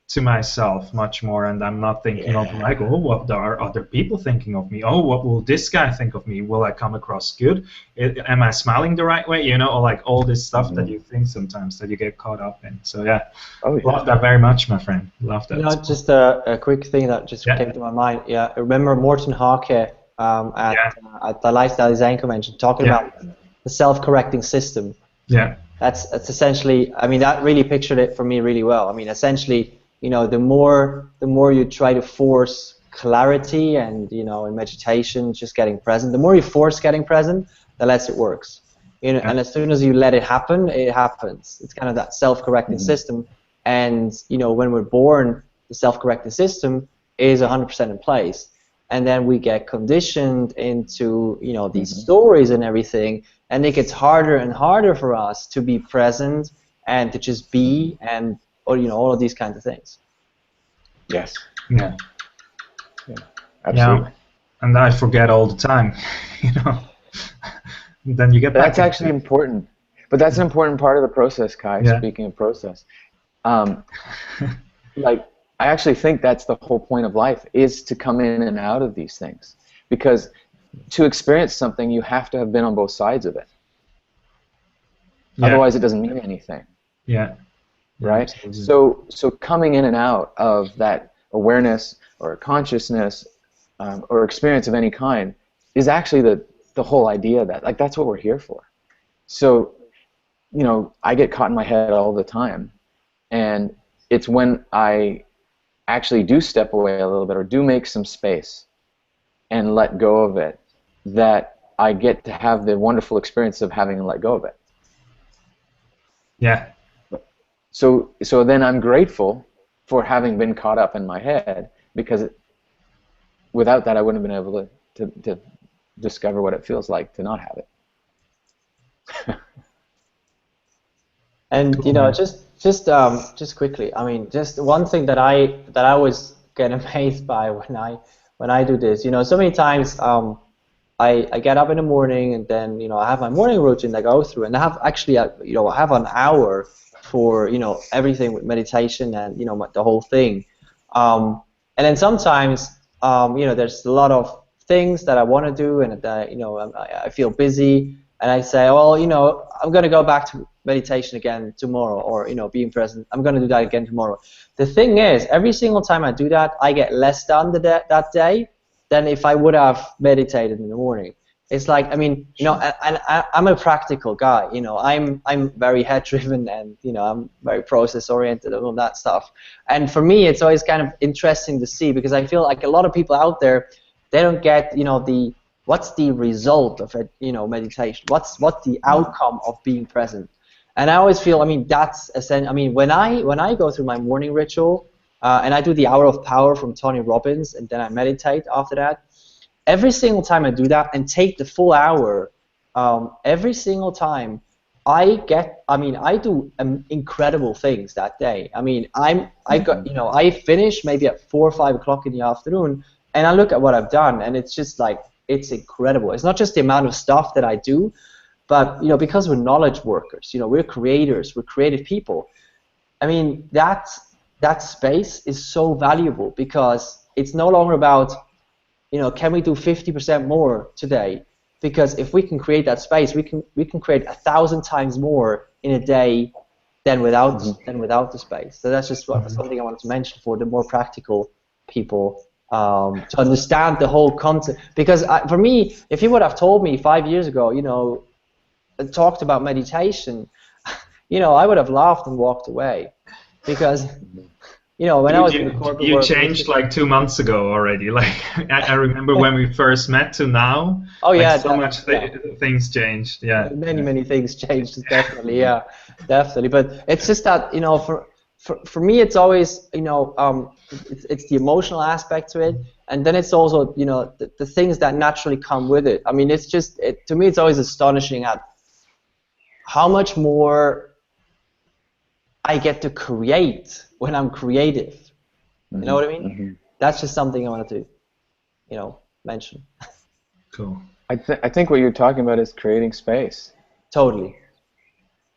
to myself much more, and I'm not thinking of like, oh, what are other people thinking of me? Oh, what will this guy think of me? Will I come across good? Am I smiling the right way? You know, or like all this stuff that you think sometimes that you get caught up in. So yeah, love that very much, my friend. Love that. You know, just a quick thing that just came to my mind. Yeah, I remember Morten Hake at the Lifestyle Design Convention talking about the self-correcting system. Yeah. That's essentially, I mean, that really pictured it for me really well. I mean, essentially, you know, the more you try to force clarity and, you know, in meditation, just getting present, the more you force getting present, the less it works. You know, and as soon as you let it happen, it happens. It's kind of that self-correcting system. And, you know, when we're born, the self-correcting system is 100% in place. And then we get conditioned into, you know, these stories and everything, and it gets harder and harder for us to be present and to just be, and, or, you know, all of these kinds of things. Yes. Yeah. Yeah. Absolutely. Yeah. And I forget all the time, you know. Then you get back. That's actually important. But that's an important part of the process, Kai. Yeah. Speaking of process, like, I actually think that's the whole point of life, is to come in and out of these things. Because to experience something, you have to have been on both sides of it. Otherwise, it doesn't mean anything. Yeah. Right? So coming in and out of that awareness or consciousness or experience of any kind is actually the whole idea that, like, that's what we're here for. So, you know, I get caught in my head all the time, and it's when I actually do step away a little bit or do make some space and let go of it that I get to have the wonderful experience of having let go of it. Yeah. So then I'm grateful for having been caught up in my head, because without that I wouldn't have been able to discover what it feels like to not have it. And you know, just quickly, I mean, just one thing that I always get amazed by when I do this, you know, so many times I get up in the morning, and then, you know, I have my morning routine that I go through, and I have actually you know, I have an hour for, you know, everything with meditation and, you know, the whole thing, and then sometimes you know, there's a lot of things that I want to do, and that, you know, I feel busy, and I say, well, you know, I'm going to go back to meditation again tomorrow, or, you know, being present, I'm going to do that again tomorrow. The thing is, every single time I do that, I get less done that day than if I would have meditated in the morning. It's like, I mean, you know, and I'm a practical guy, you know, I'm very head-driven, and, you know, I'm very process-oriented and all that stuff. And for me, it's always kind of interesting to see, because I feel like a lot of people out there, they don't get, you know, what's the result of it, you know, meditation? What's the outcome of being present? And I always feel, I mean, that's essential. I mean, when I go through my morning ritual, and I do the Hour of Power from Tony Robbins, and then I meditate after that, every single time I do that and take the full hour, every single time I do incredible things that day. I mean, I finish maybe at 4 or 5 o'clock in the afternoon, and I look at what I've done, and it's just like, it's incredible. It's not just the amount of stuff that I do, but, you know, because we're knowledge workers, you know, we're creators, we're creative people. I mean, that space is so valuable, because it's no longer about, you know, can we do 50% more today? Because if we can create that space, we can create 1,000 times more in a day than without the space. So that's just something I wanted to mention for the more practical people, to understand the whole concept. Because for me, if you would have told me 5 years ago, you know, talked about meditation, you know, I would have laughed and walked away, because, you know, when I was in the corporate world, you changed like 2 months ago already. Like I remember when we first met to now. Oh yeah, so much things changed. Yeah, many things changed, definitely. Yeah, definitely. But it's just that, you know, for me, it's always, you know, it's the emotional aspect to it, and then it's also, you know, the things that naturally come with it. I mean, it's just, to me, it's always astonishing at how much more I get to create when I'm creative. You know what I mean? That's just something I wanted to, you know, mention. Cool. I think what you're talking about is creating space. Totally.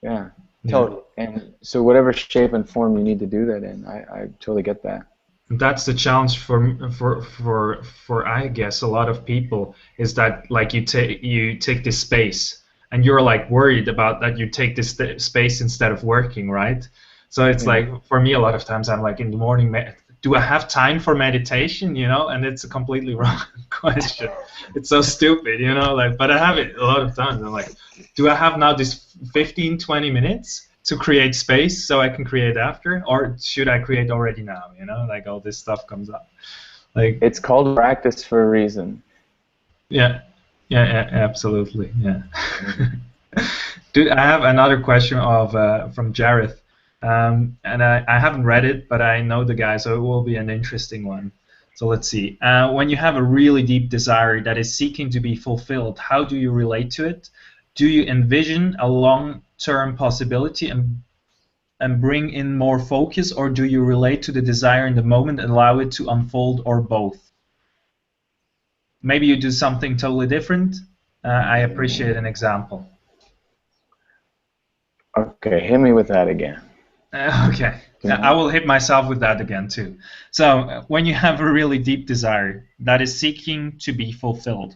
Yeah. Totally. And so whatever shape and form you need to do that in, I totally get that. That's the challenge for I guess a lot of people, is that like you take this space and you're like worried about that you take this space instead of working, right? So it's like, for me, a lot of times I'm like in the morning, do I have time for meditation, you know? And it's a completely wrong question. It's so stupid, you know, like, but I have it a lot of times. I'm like, do I have now this 15-20 minutes to create space so I can create after, or should I create already now, you know? Like all this stuff comes up. Like, it's called practice for a reason. Yeah, absolutely, yeah. Dude, I have another question from Jareth. And I haven't read it, but I know the guy, so it will be an interesting one. So let's see. When you have a really deep desire that is seeking to be fulfilled, how do you relate to it? Do you envision a long-term possibility and bring in more focus, or do you relate to the desire in the moment and allow it to unfold, or both? Maybe you do something totally different. I appreciate an example. Okay, hit me with that again. Okay, I will hit myself with that again too. So when you have a really deep desire that is seeking to be fulfilled,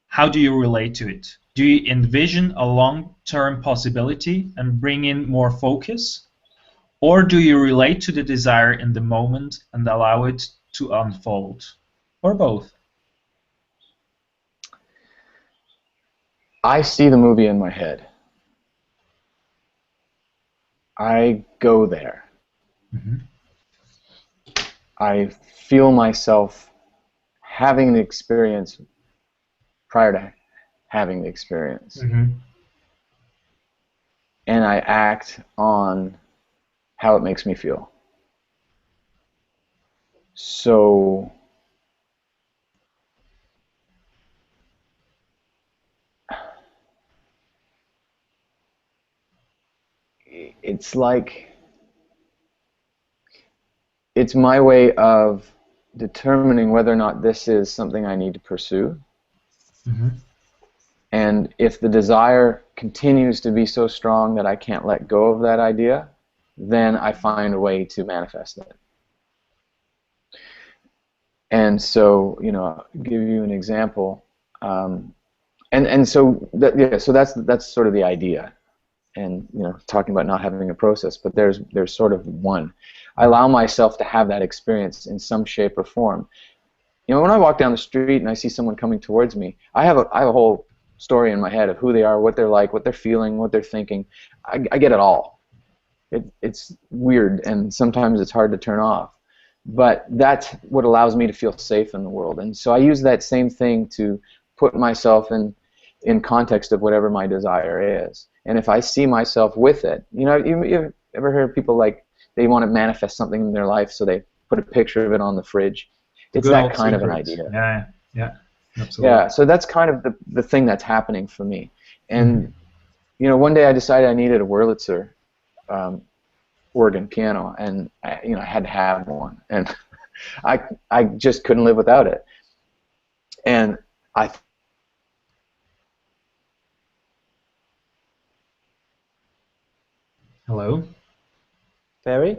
how do you relate to it? Do you envision a long-term possibility and bring in more focus? Or do you relate to the desire in the moment and allow it to unfold? Or both? I see the movie in my head. I go there. Mm-hmm. I feel myself having the experience prior to having the experience. Mm-hmm. And I act on how it makes me feel. So it's like, it's my way of determining whether or not this is something I need to pursue. Mm-hmm. And if the desire continues to be so strong that I can't let go of that idea, then I find a way to manifest it. And so, you know, I'll give you an example. And so that's sort of the idea. And, you know, talking about not having a process, but there's sort of one. I allow myself to have that experience in some shape or form. You know, when I walk down the street and I see someone coming towards me, I have a whole story in my head of who they are, what they're like, what they're feeling, what they're thinking. I get it all. It's weird, and sometimes it's hard to turn off. But that's what allows me to feel safe in the world. And so I use that same thing to put myself in context of whatever my desire is. And if I see myself with it, you know, you ever heard people like they want to manifest something in their life, so they put a picture of it on the fridge. It's that kind of an idea. Yeah, absolutely. Yeah, so that's kind of the thing that's happening for me. And, you know, one day I decided I needed a Wurlitzer organ piano, and I had to have one, and I just couldn't live without it. And Hello? Perry?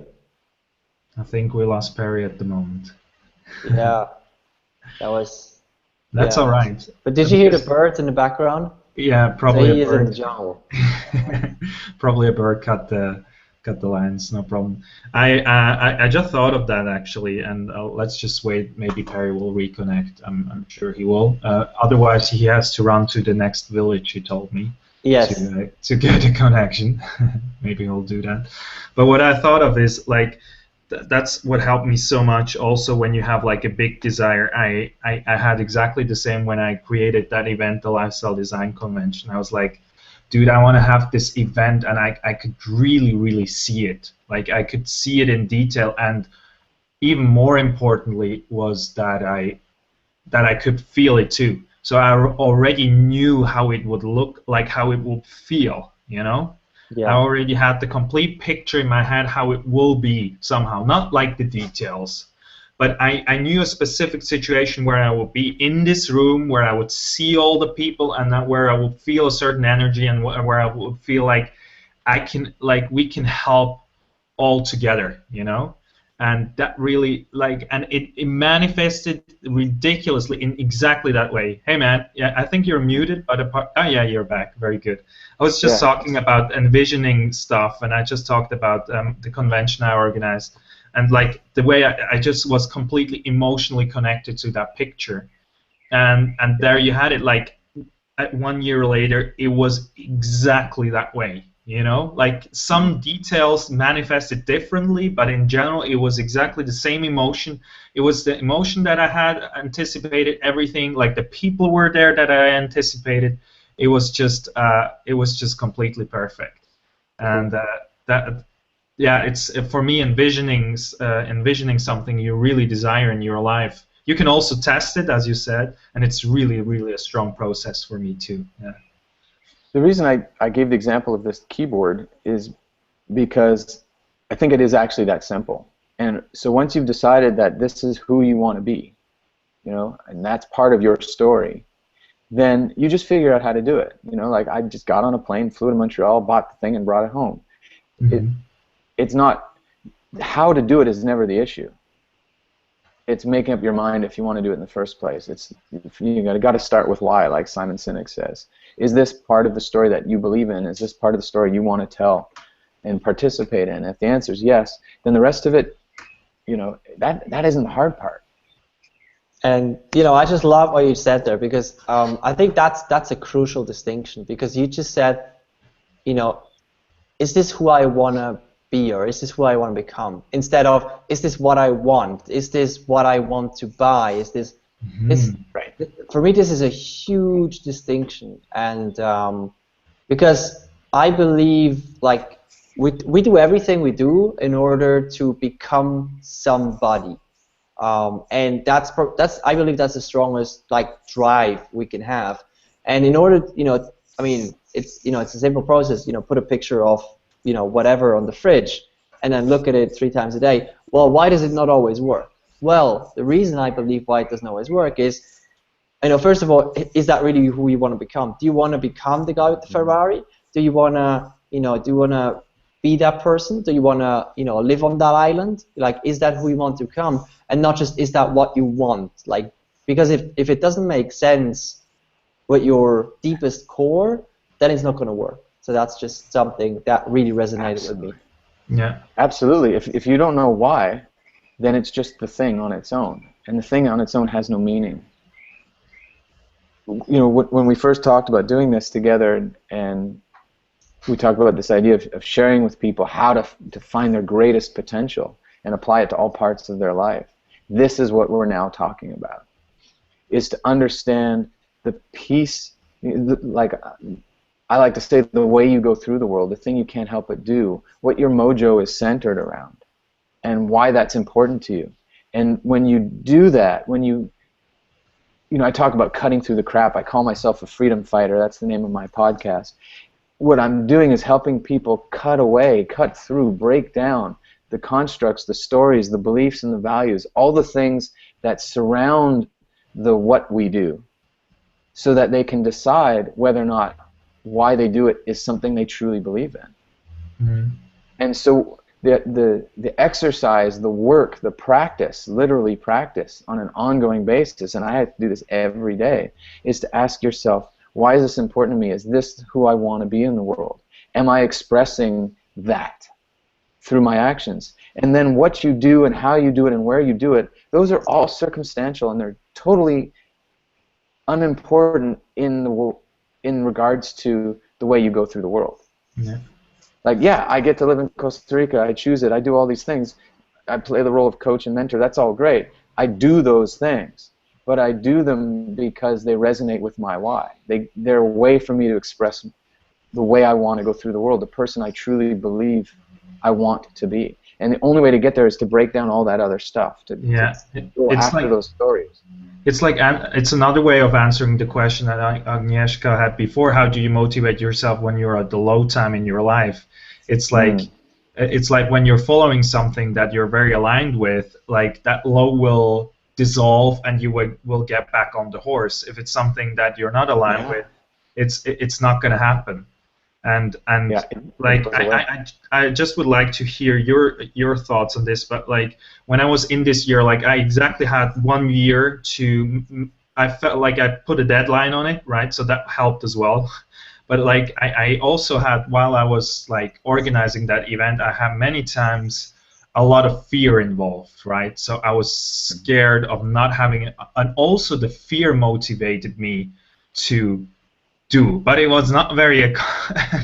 I think we lost Perry at the moment. Yeah, that was... That's all right. But did you hear the birds in the background? Yeah, probably so a he bird. is in the jungle. Probably a bird cut the lines, no problem. I just thought of that actually, and let's just wait. Maybe Perry will reconnect. I'm sure he will. Otherwise, he has to run to the next village. He told me. Yes. To get a connection. Maybe he'll do that. But what I thought of is like that's what helped me so much. Also, when you have like a big desire, I had exactly the same when I created that event, the Lifestyle Design Convention. I was like, dude, I want to have this event, and I could really see it. Like I could see it in detail, and even more importantly was that I could feel it too. So I already knew how it would look, like how it would feel, you know? Yeah. I already had the complete picture in my head how it will be somehow, not like the details, but I knew a specific situation where I would be in this room, where I would see all the people, and where I would feel a certain energy, and where I would feel like we can help all together, you know. And that really, and it manifested ridiculously in exactly that way. Hey man, yeah, I think you're muted, but oh yeah, you're back. Very good. I was just talking about envisioning stuff, and I just talked about the convention I organized, and like the way I just was completely emotionally connected to that picture, and there you had it. Like 1 year later, it was exactly that way. You know, like some details manifested differently, but in general, it was exactly the same emotion. It was the emotion that I had anticipated, everything, like the people were there that I anticipated. It was just completely perfect. And it's for me, envisioning something you really desire in your life. You can also test it, as you said, and it's really, really a strong process for me too. Yeah. The reason I gave the example of this keyboard is because I think it is actually that simple. And so once you've decided that this is who you want to be, you know, and that's part of your story, then you just figure out how to do it. You know, like I just got on a plane, flew to Montreal, bought the thing, and brought it home. Mm-hmm. It's not, how to do it is never the issue. It's making up your mind if you want to do it in the first place. You got to start with why, like Simon Sinek says. Is this part of the story that you believe in? Is this part of the story you want to tell and participate in? If the answer is yes, then the rest of it, you know, that isn't the hard part. And you know, I just love what you said there, because I think that's a crucial distinction, because you just said, you know, is this who I want to be, or is this who I want to become? Instead of, is this what I want? Is this what I want to buy? Is this right? For me, this is a huge distinction, and because I believe, like, we do everything we do in order to become somebody, and that's I believe that's the strongest, like, drive we can have. And in order, you know, I mean, it's a simple process. You know, put a picture of, you know, whatever on the fridge, and then look at it 3 times a day. Well, why does it not always work? Well, the reason I believe why it doesn't always work is, you know, first of all, is that really who you want to become? Do you want to become the guy with the Ferrari? Do you want to, you know, be that person? Do you want to, you know, live on that island? Like, is that who you want to become? And not just, is that what you want? Like, because if it doesn't make sense with your deepest core, then it's not going to work. So that's just something that really resonated with me. Yeah, absolutely. If you don't know why, then it's just the thing on its own, and the thing on its own has no meaning. You know, when we first talked about doing this together, and we talked about this idea of sharing with people how to find their greatest potential and apply it to all parts of their life, this is what we're now talking about, is to understand the piece, like I like to say, the way you go through the world, the thing you can't help but do, what your mojo is centered around, and why that's important to you. And when you do that, when you know, I talk about cutting through the crap. I call myself a freedom fighter. That's the name of my podcast. What I'm doing is helping people cut away, cut through, break down the constructs, the stories, the beliefs, and the values, all the things that surround the what we do, so that they can decide whether or not why they do it is something they truly believe in. Mm-hmm. And so the exercise, the work, the practice, literally practice on an ongoing basis, and I have to do this every day, is to ask yourself, why is this important to me? Is this who I want to be in the world? Am I expressing that through my actions? And then what you do and how you do it and where you do it, those are all circumstantial, and they're totally unimportant in regards to the way you go through the world. Yeah. Like, yeah, I get to live in Costa Rica, I choose it, I do all these things, I play the role of coach and mentor, that's all great. I do those things, but I do them because they resonate with my why. They're a way for me to express the way I want to go through the world, the person I truly believe I want to be. And the only way to get there is to break down all that other stuff, to go after those stories. It's like, it's another way of answering the question that Agnieszka had before. How do you motivate yourself when you're at the low time in your life? It's like, it's like when you're following something that you're very aligned with, like that low will dissolve and you will get back on the horse. If it's something that you're not aligned with, it's not going to happen. And like I just would like to hear your thoughts on this. But like when I was in this year, like I exactly had 1 year to, I felt like I put a deadline on it, right? So that helped as well. But like I also had, while I was like organizing that event, I had many times a lot of fear involved, right? So I was scared of not having it, and also the fear motivated me to do, but it was not very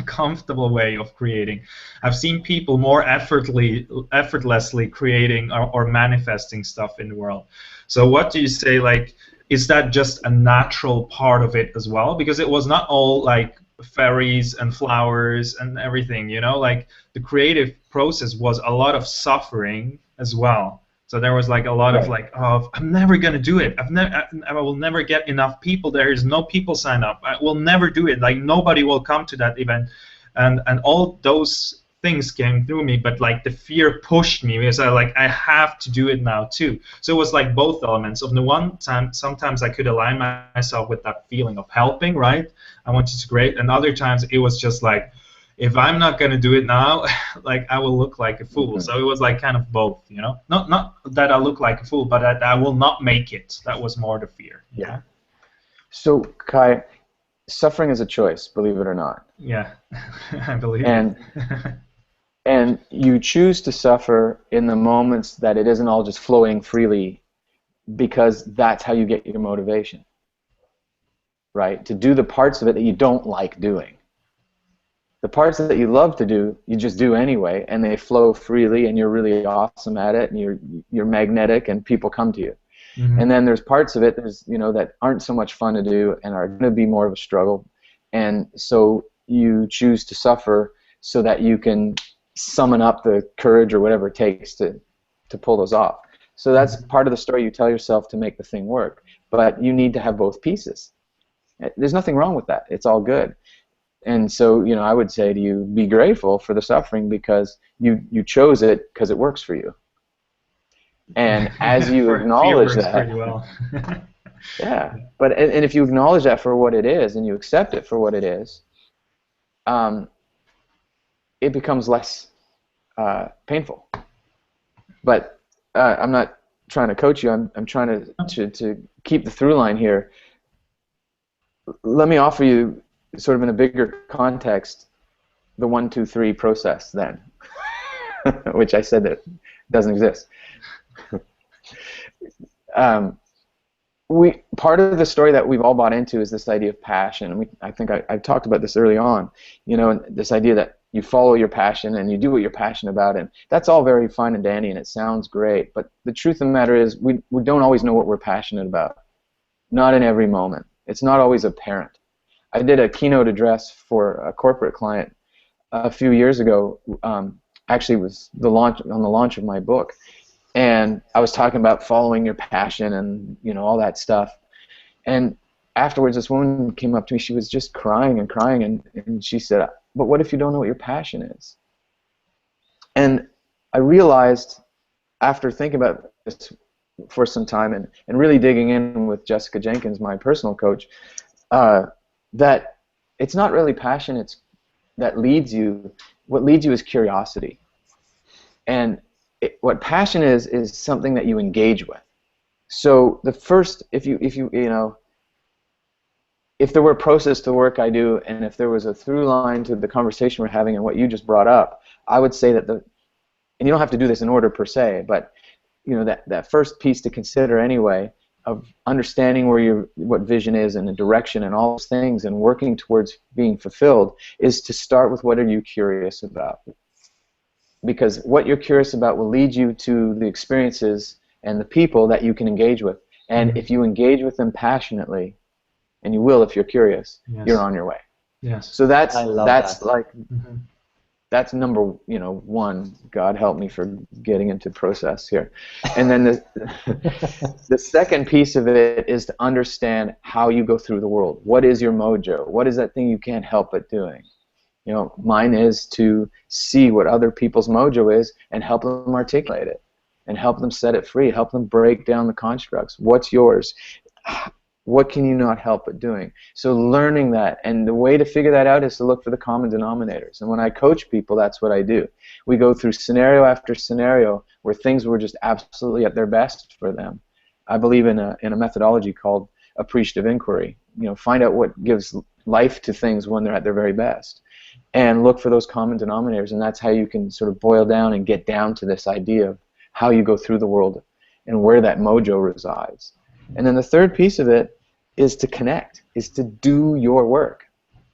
comfortable way of creating. I've seen people more effortlessly creating or manifesting stuff in the world. So what do you say, like, is that just a natural part of it as well? Because it was not all like fairies and flowers and everything, you know, like the creative process was a lot of suffering as well. So there was like a lot of like, oh, I'm never gonna do it. I will never get enough people. There is no people sign up. I will never do it. Like nobody will come to that event, and all those things came through me. But like the fear pushed me because I have to do it now too. So it was like both elements. On the one time, sometimes I could align myself with that feeling of helping, right? I wanted to create, and other times it was just like, if I'm not gonna do it now, like I will look like a fool. So it was like kind of both, you know. Not that I look like a fool, but that I will not make it. That was more the fear. Yeah. So Kai, suffering is a choice, believe it or not. Yeah, I believe it. And you choose to suffer in the moments that it isn't all just flowing freely, because that's how you get your motivation, right? To do the parts of it that you don't like doing. The parts that you love to do, you just do anyway, and they flow freely, and you're really awesome at it, and you're magnetic, and people come to you. And then there's parts of it, that aren't so much fun to do, and are going to be more of a struggle, and so you choose to suffer so that you can summon up the courage or whatever it takes to pull those off. So that's part of the story you tell yourself to make the thing work. But you need to have both pieces. There's nothing wrong with that. It's all good. And so, I would say to you, be grateful for the suffering, because you chose it because it works for you. And as you acknowledge that, pretty well. Yeah, but and if you acknowledge that for what it is, and you accept it for what it is, it becomes less painful. But I'm not trying to coach you. I'm trying to keep the through line here. Let me offer you, sort of in a bigger context, the 1, 2, 3 process then, which I said that doesn't exist. Part of the story that we've all bought into is this idea of passion, and I think I've talked about this early on. And this idea that you follow your passion and you do what you're passionate about, and that's all very fine and dandy, and it sounds great. But the truth of the matter is, we don't always know what we're passionate about. Not in every moment. It's not always apparent. I did a keynote address for a corporate client a few years ago. Actually, it was the launch of my book, and I was talking about following your passion and all that stuff. And afterwards, this woman came up to me. She was just crying and crying, and she said, "But what if you don't know what your passion is?" And I realized, after thinking about this for some time and really digging in with Jessica Jenkins, my personal coach, that it's not really passion that leads you. What leads you is curiosity. And what passion is something that you engage with. So the first, if there were a process to work I do, and if there was a through line to the conversation we're having and what you just brought up, I would say that and you don't have to do this in order per se, but that first piece to consider anyway, of understanding what vision is and the direction and all those things, and working towards being fulfilled, is to start with what are you curious about. Because what you're curious about will lead you to the experiences and the people that you can engage with. And if you engage with them passionately, and you will if you're curious, you're on your way. Yes. So that's like that's number one. God help me for getting into process here. And then the second piece of it is to understand how you go through the world. What is your mojo? What is that thing you can't help but doing? You know, mine is to see what other people's mojo is and help them articulate it and help them set it free, help them break down the constructs. What's yours? What can you not help but doing? So learning that, and the way to figure that out is to look for the common denominators. And when I coach people, that's what I do. We go through scenario after scenario where things were just absolutely at their best for them. I believe in a methodology called appreciative inquiry. You know, find out what gives life to things when they're at their very best, and look for those common denominators, and that's how you can sort of boil down and get down to this idea of how you go through the world and where that mojo resides. And then the third piece of it is to connect, is to do your work.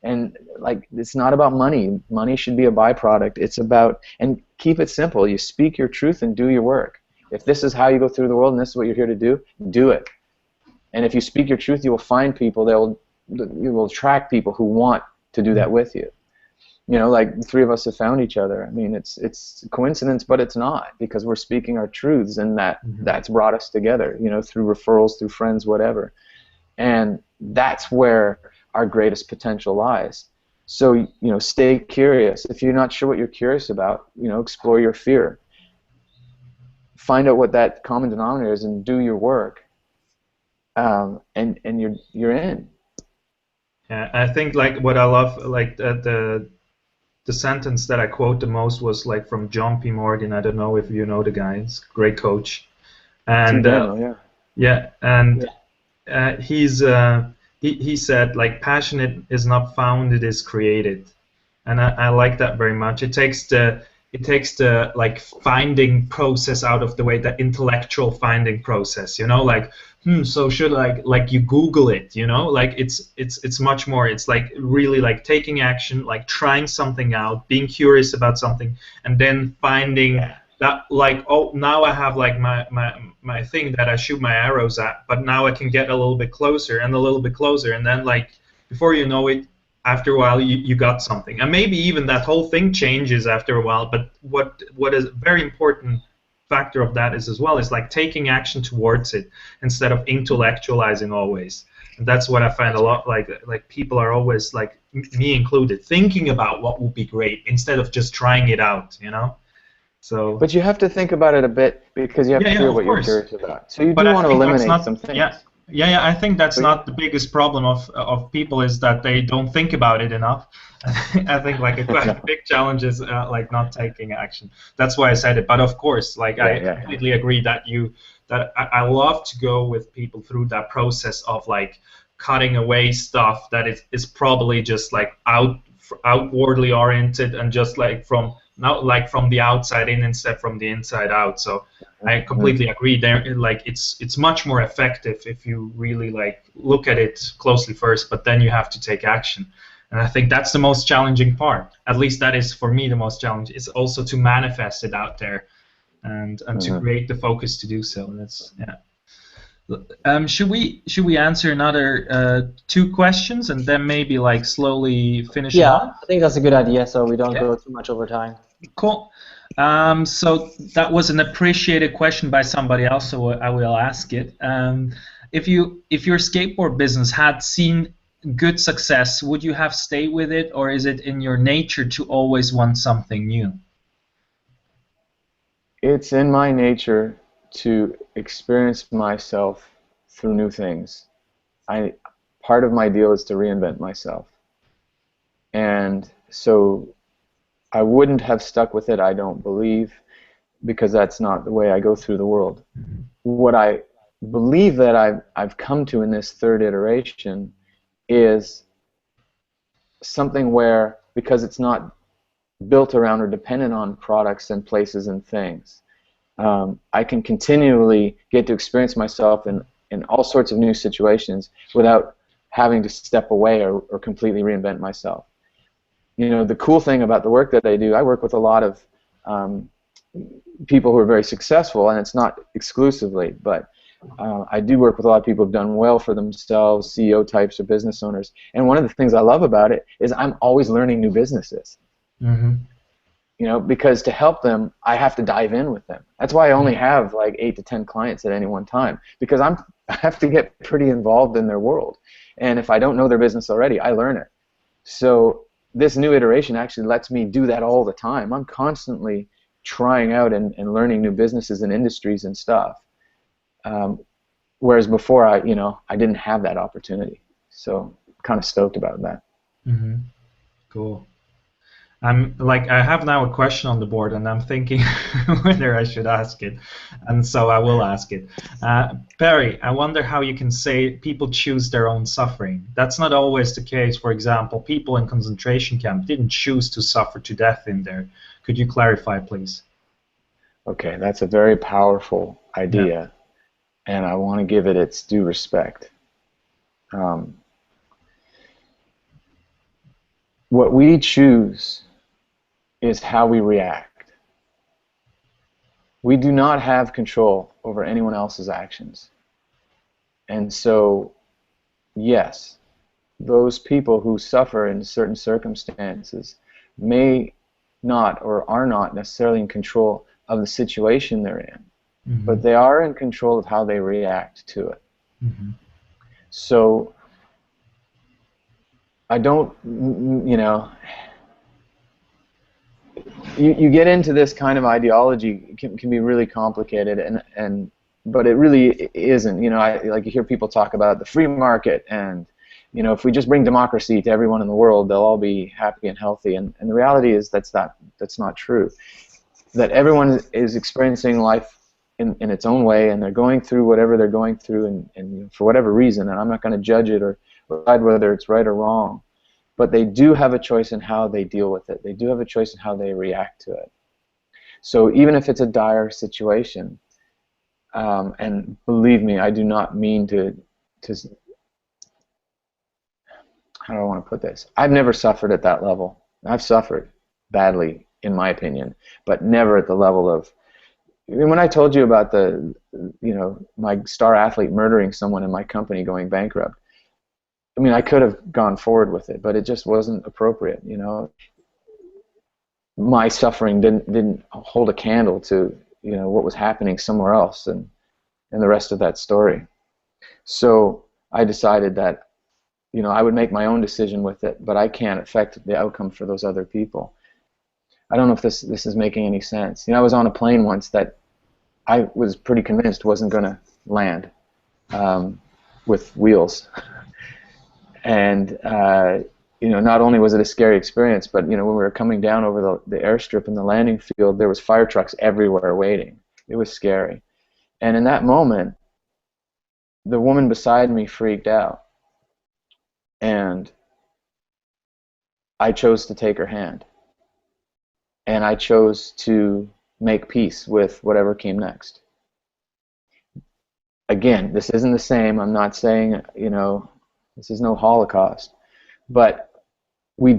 And like, it's not about money. Money should be a byproduct. It's about, and keep it simple. You speak your truth and do your work. If this is how you go through the world and this is what you're here to do it. And if you speak your truth, you will find people, you will attract people who want to do that with you. You know, like the three of us have found each other. I mean, it's a coincidence, but it's not, because we're speaking our truths, and that's brought us together, you know, through referrals, through friends, whatever. And that's where our greatest potential lies. So, you know, stay curious. If you're not sure what you're curious about, you know, explore your fear. Find out what that common denominator is and do your work. And you're in. Yeah, I think like what I love, like the sentence that I quote the most was like from John P. Morgan. I don't know if you know the guy. He's a great coach. And he said, like, passion is not found, it is created. And I like that very much. It takes the like finding process out of the way, the intellectual finding process, you know, like, so should like you Google it, you know, like it's much more, it's like really like taking action, like trying something out, being curious about something, and then finding that, like, oh, now I have like my thing that I shoot my arrows at, but now I can get a little bit closer and a little bit closer, and then like before you know it, after a while you got something. And maybe even that whole thing changes after a while, but what is a very important factor of that is as well is like taking action towards it instead of intellectualizing always. And that's what I find a lot, like people are always, like me included, thinking about what would be great instead of just trying it out, you know. So but you have to think about it a bit, because you have to figure what you're curious about. So you do want to eliminate some things. Yeah, I think that's not the biggest problem of people, is that they don't think about it enough. I think like a quite big challenge is like not taking action. That's why I said it. But of course, like I completely agree that I love to go with people through that process of like cutting away stuff that is probably just like outwardly oriented and just like from the outside in instead from the inside out. So I completely agree there. Like it's much more effective if you really like look at it closely first, but then you have to take action. And I think that's the most challenging part. At least that is for me the most challenging. It's also to manifest it out there and to create the focus to do so. That's Should we answer another 2 questions and then maybe like slowly finish it off? I think that's a good idea, so we don't go too much over time. Cool. So that was an appreciated question by somebody else, so I will ask it. If your skateboard business had seen good success, would you have stayed with it, or is it in your nature to always want something new? It's in my nature to experience myself through new things. Part of my deal is to reinvent myself. And so I wouldn't have stuck with it, I don't believe, because that's not the way I go through the world. What I believe that I've come to in this 3rd iteration is something where, because it's not built around or dependent on products and places and things, I can continually get to experience myself in all sorts of new situations without having to step away or completely reinvent myself. You know, the cool thing about the work that I do, I work with a lot of people who are very successful, and it's not exclusively, but I do work with a lot of people who've done well for themselves, CEO types or business owners. And one of the things I love about it is I'm always learning new businesses. You know, because to help them, I have to dive in with them. That's why I only have like 8 to 10 clients at any one time, because I have to get pretty involved in their world. And if I don't know their business already, I learn it. So this new iteration actually lets me do that all the time. I'm constantly trying out and learning new businesses and industries and stuff. Whereas before, I didn't have that opportunity. So I'm kind of stoked about that. Mm-hmm. Cool. I have now a question on the board, and I'm thinking whether I should ask it, and so I will ask it. Perry, I wonder how you can say people choose their own suffering. That's not always the case. For example, people in concentration camp didn't choose to suffer to death in there. Could you clarify, please? Okay, that's a very powerful idea, and I want to give it its due respect. What we choose is how we react. We do not have control over anyone else's actions. And so, yes, those people who suffer in certain circumstances may not or are not necessarily in control of the situation they're in, but they are in control of how they react to it. So, I don't, you get into this kind of ideology, can be really complicated, but it really isn't. You hear people talk about the free market, and if we just bring democracy to everyone in the world, they'll all be happy and healthy. And the reality is that's not true. That everyone is experiencing life in its own way, and they're going through whatever they're going through, and for whatever reason. And I'm not going to judge it or decide whether it's right or wrong. But they do have a choice in how they deal with it. They do have a choice in how they react to it. So even if it's a dire situation, and believe me, I do not mean to how do I want to put this? I've never suffered at that level. I've suffered badly, in my opinion, but never at the level of, when I told you about my star athlete murdering someone in my company going bankrupt, I mean, I could have gone forward with it, but it just wasn't appropriate. My suffering didn't hold a candle to what was happening somewhere else, and the rest of that story. So I decided that I would make my own decision with it, but I can't affect the outcome for those other people. I don't know if this is making any sense. I was on a plane once that I was pretty convinced wasn't going to land with wheels. And not only was it a scary experience, but when we were coming down over the airstrip and the landing field, there was fire trucks everywhere waiting. It was scary. And in that moment, the woman beside me freaked out, and I chose to take her hand, and I chose to make peace with whatever came next. Again, this isn't the same. I'm not saying this is no Holocaust, but I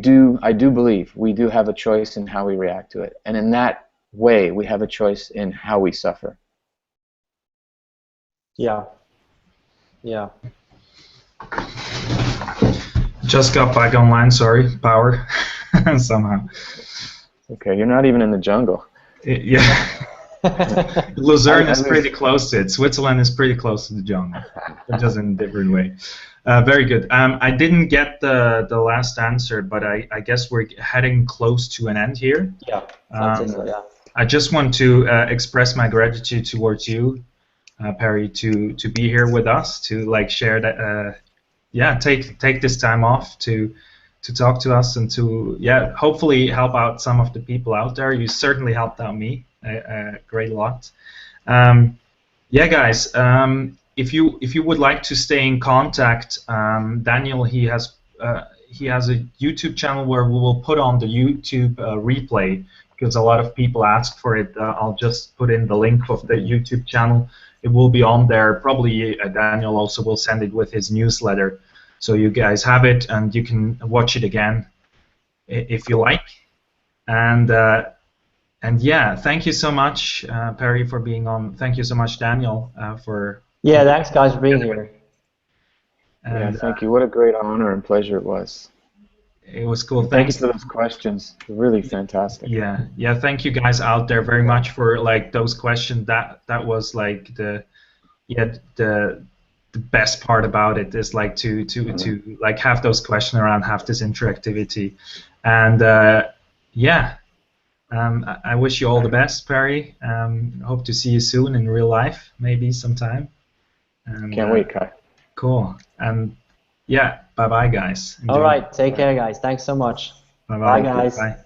do believe we do have a choice in how we react to it, and in that way, we have a choice in how we suffer. Yeah. Just got back online. Sorry, power somehow. Okay, you're not even in the jungle. Yeah. Luzerne is pretty close to it. Switzerland is pretty close to the jungle, just in a different way. Very good. I didn't get the last answer, but I guess we're heading close to an end here. Yeah. I just want to express my gratitude towards you, Perry, to be here with us, to share that. Take this time off to talk to us and to hopefully help out some of the people out there. You certainly helped out me a great lot. Guys. If you would like to stay in contact, Daniel, he has a YouTube channel where we will put on the YouTube replay, because a lot of people asked for it. I'll just put in the link of the YouTube channel. It will be on there. Probably Daniel also will send it with his newsletter, so you guys have it and you can watch it again if you like. And thank you so much, Perry, for being on. Thank you so much, Daniel, for. Yeah, thanks guys for being here. And, thank you. What a great honor and pleasure it was. It was cool. Thank you for those questions. Really fantastic. Yeah. Thank you guys out there very much for those questions. That was the best part about it is to have those questions around, have this interactivity. And yeah, I wish you all the best, Perry. Hope to see you soon in real life, maybe sometime. And, Can't wait, Kai. Cool. And yeah, bye-bye, guys. All right, take care, guys. Thanks so much. Bye-bye. Bye, guys. Bye.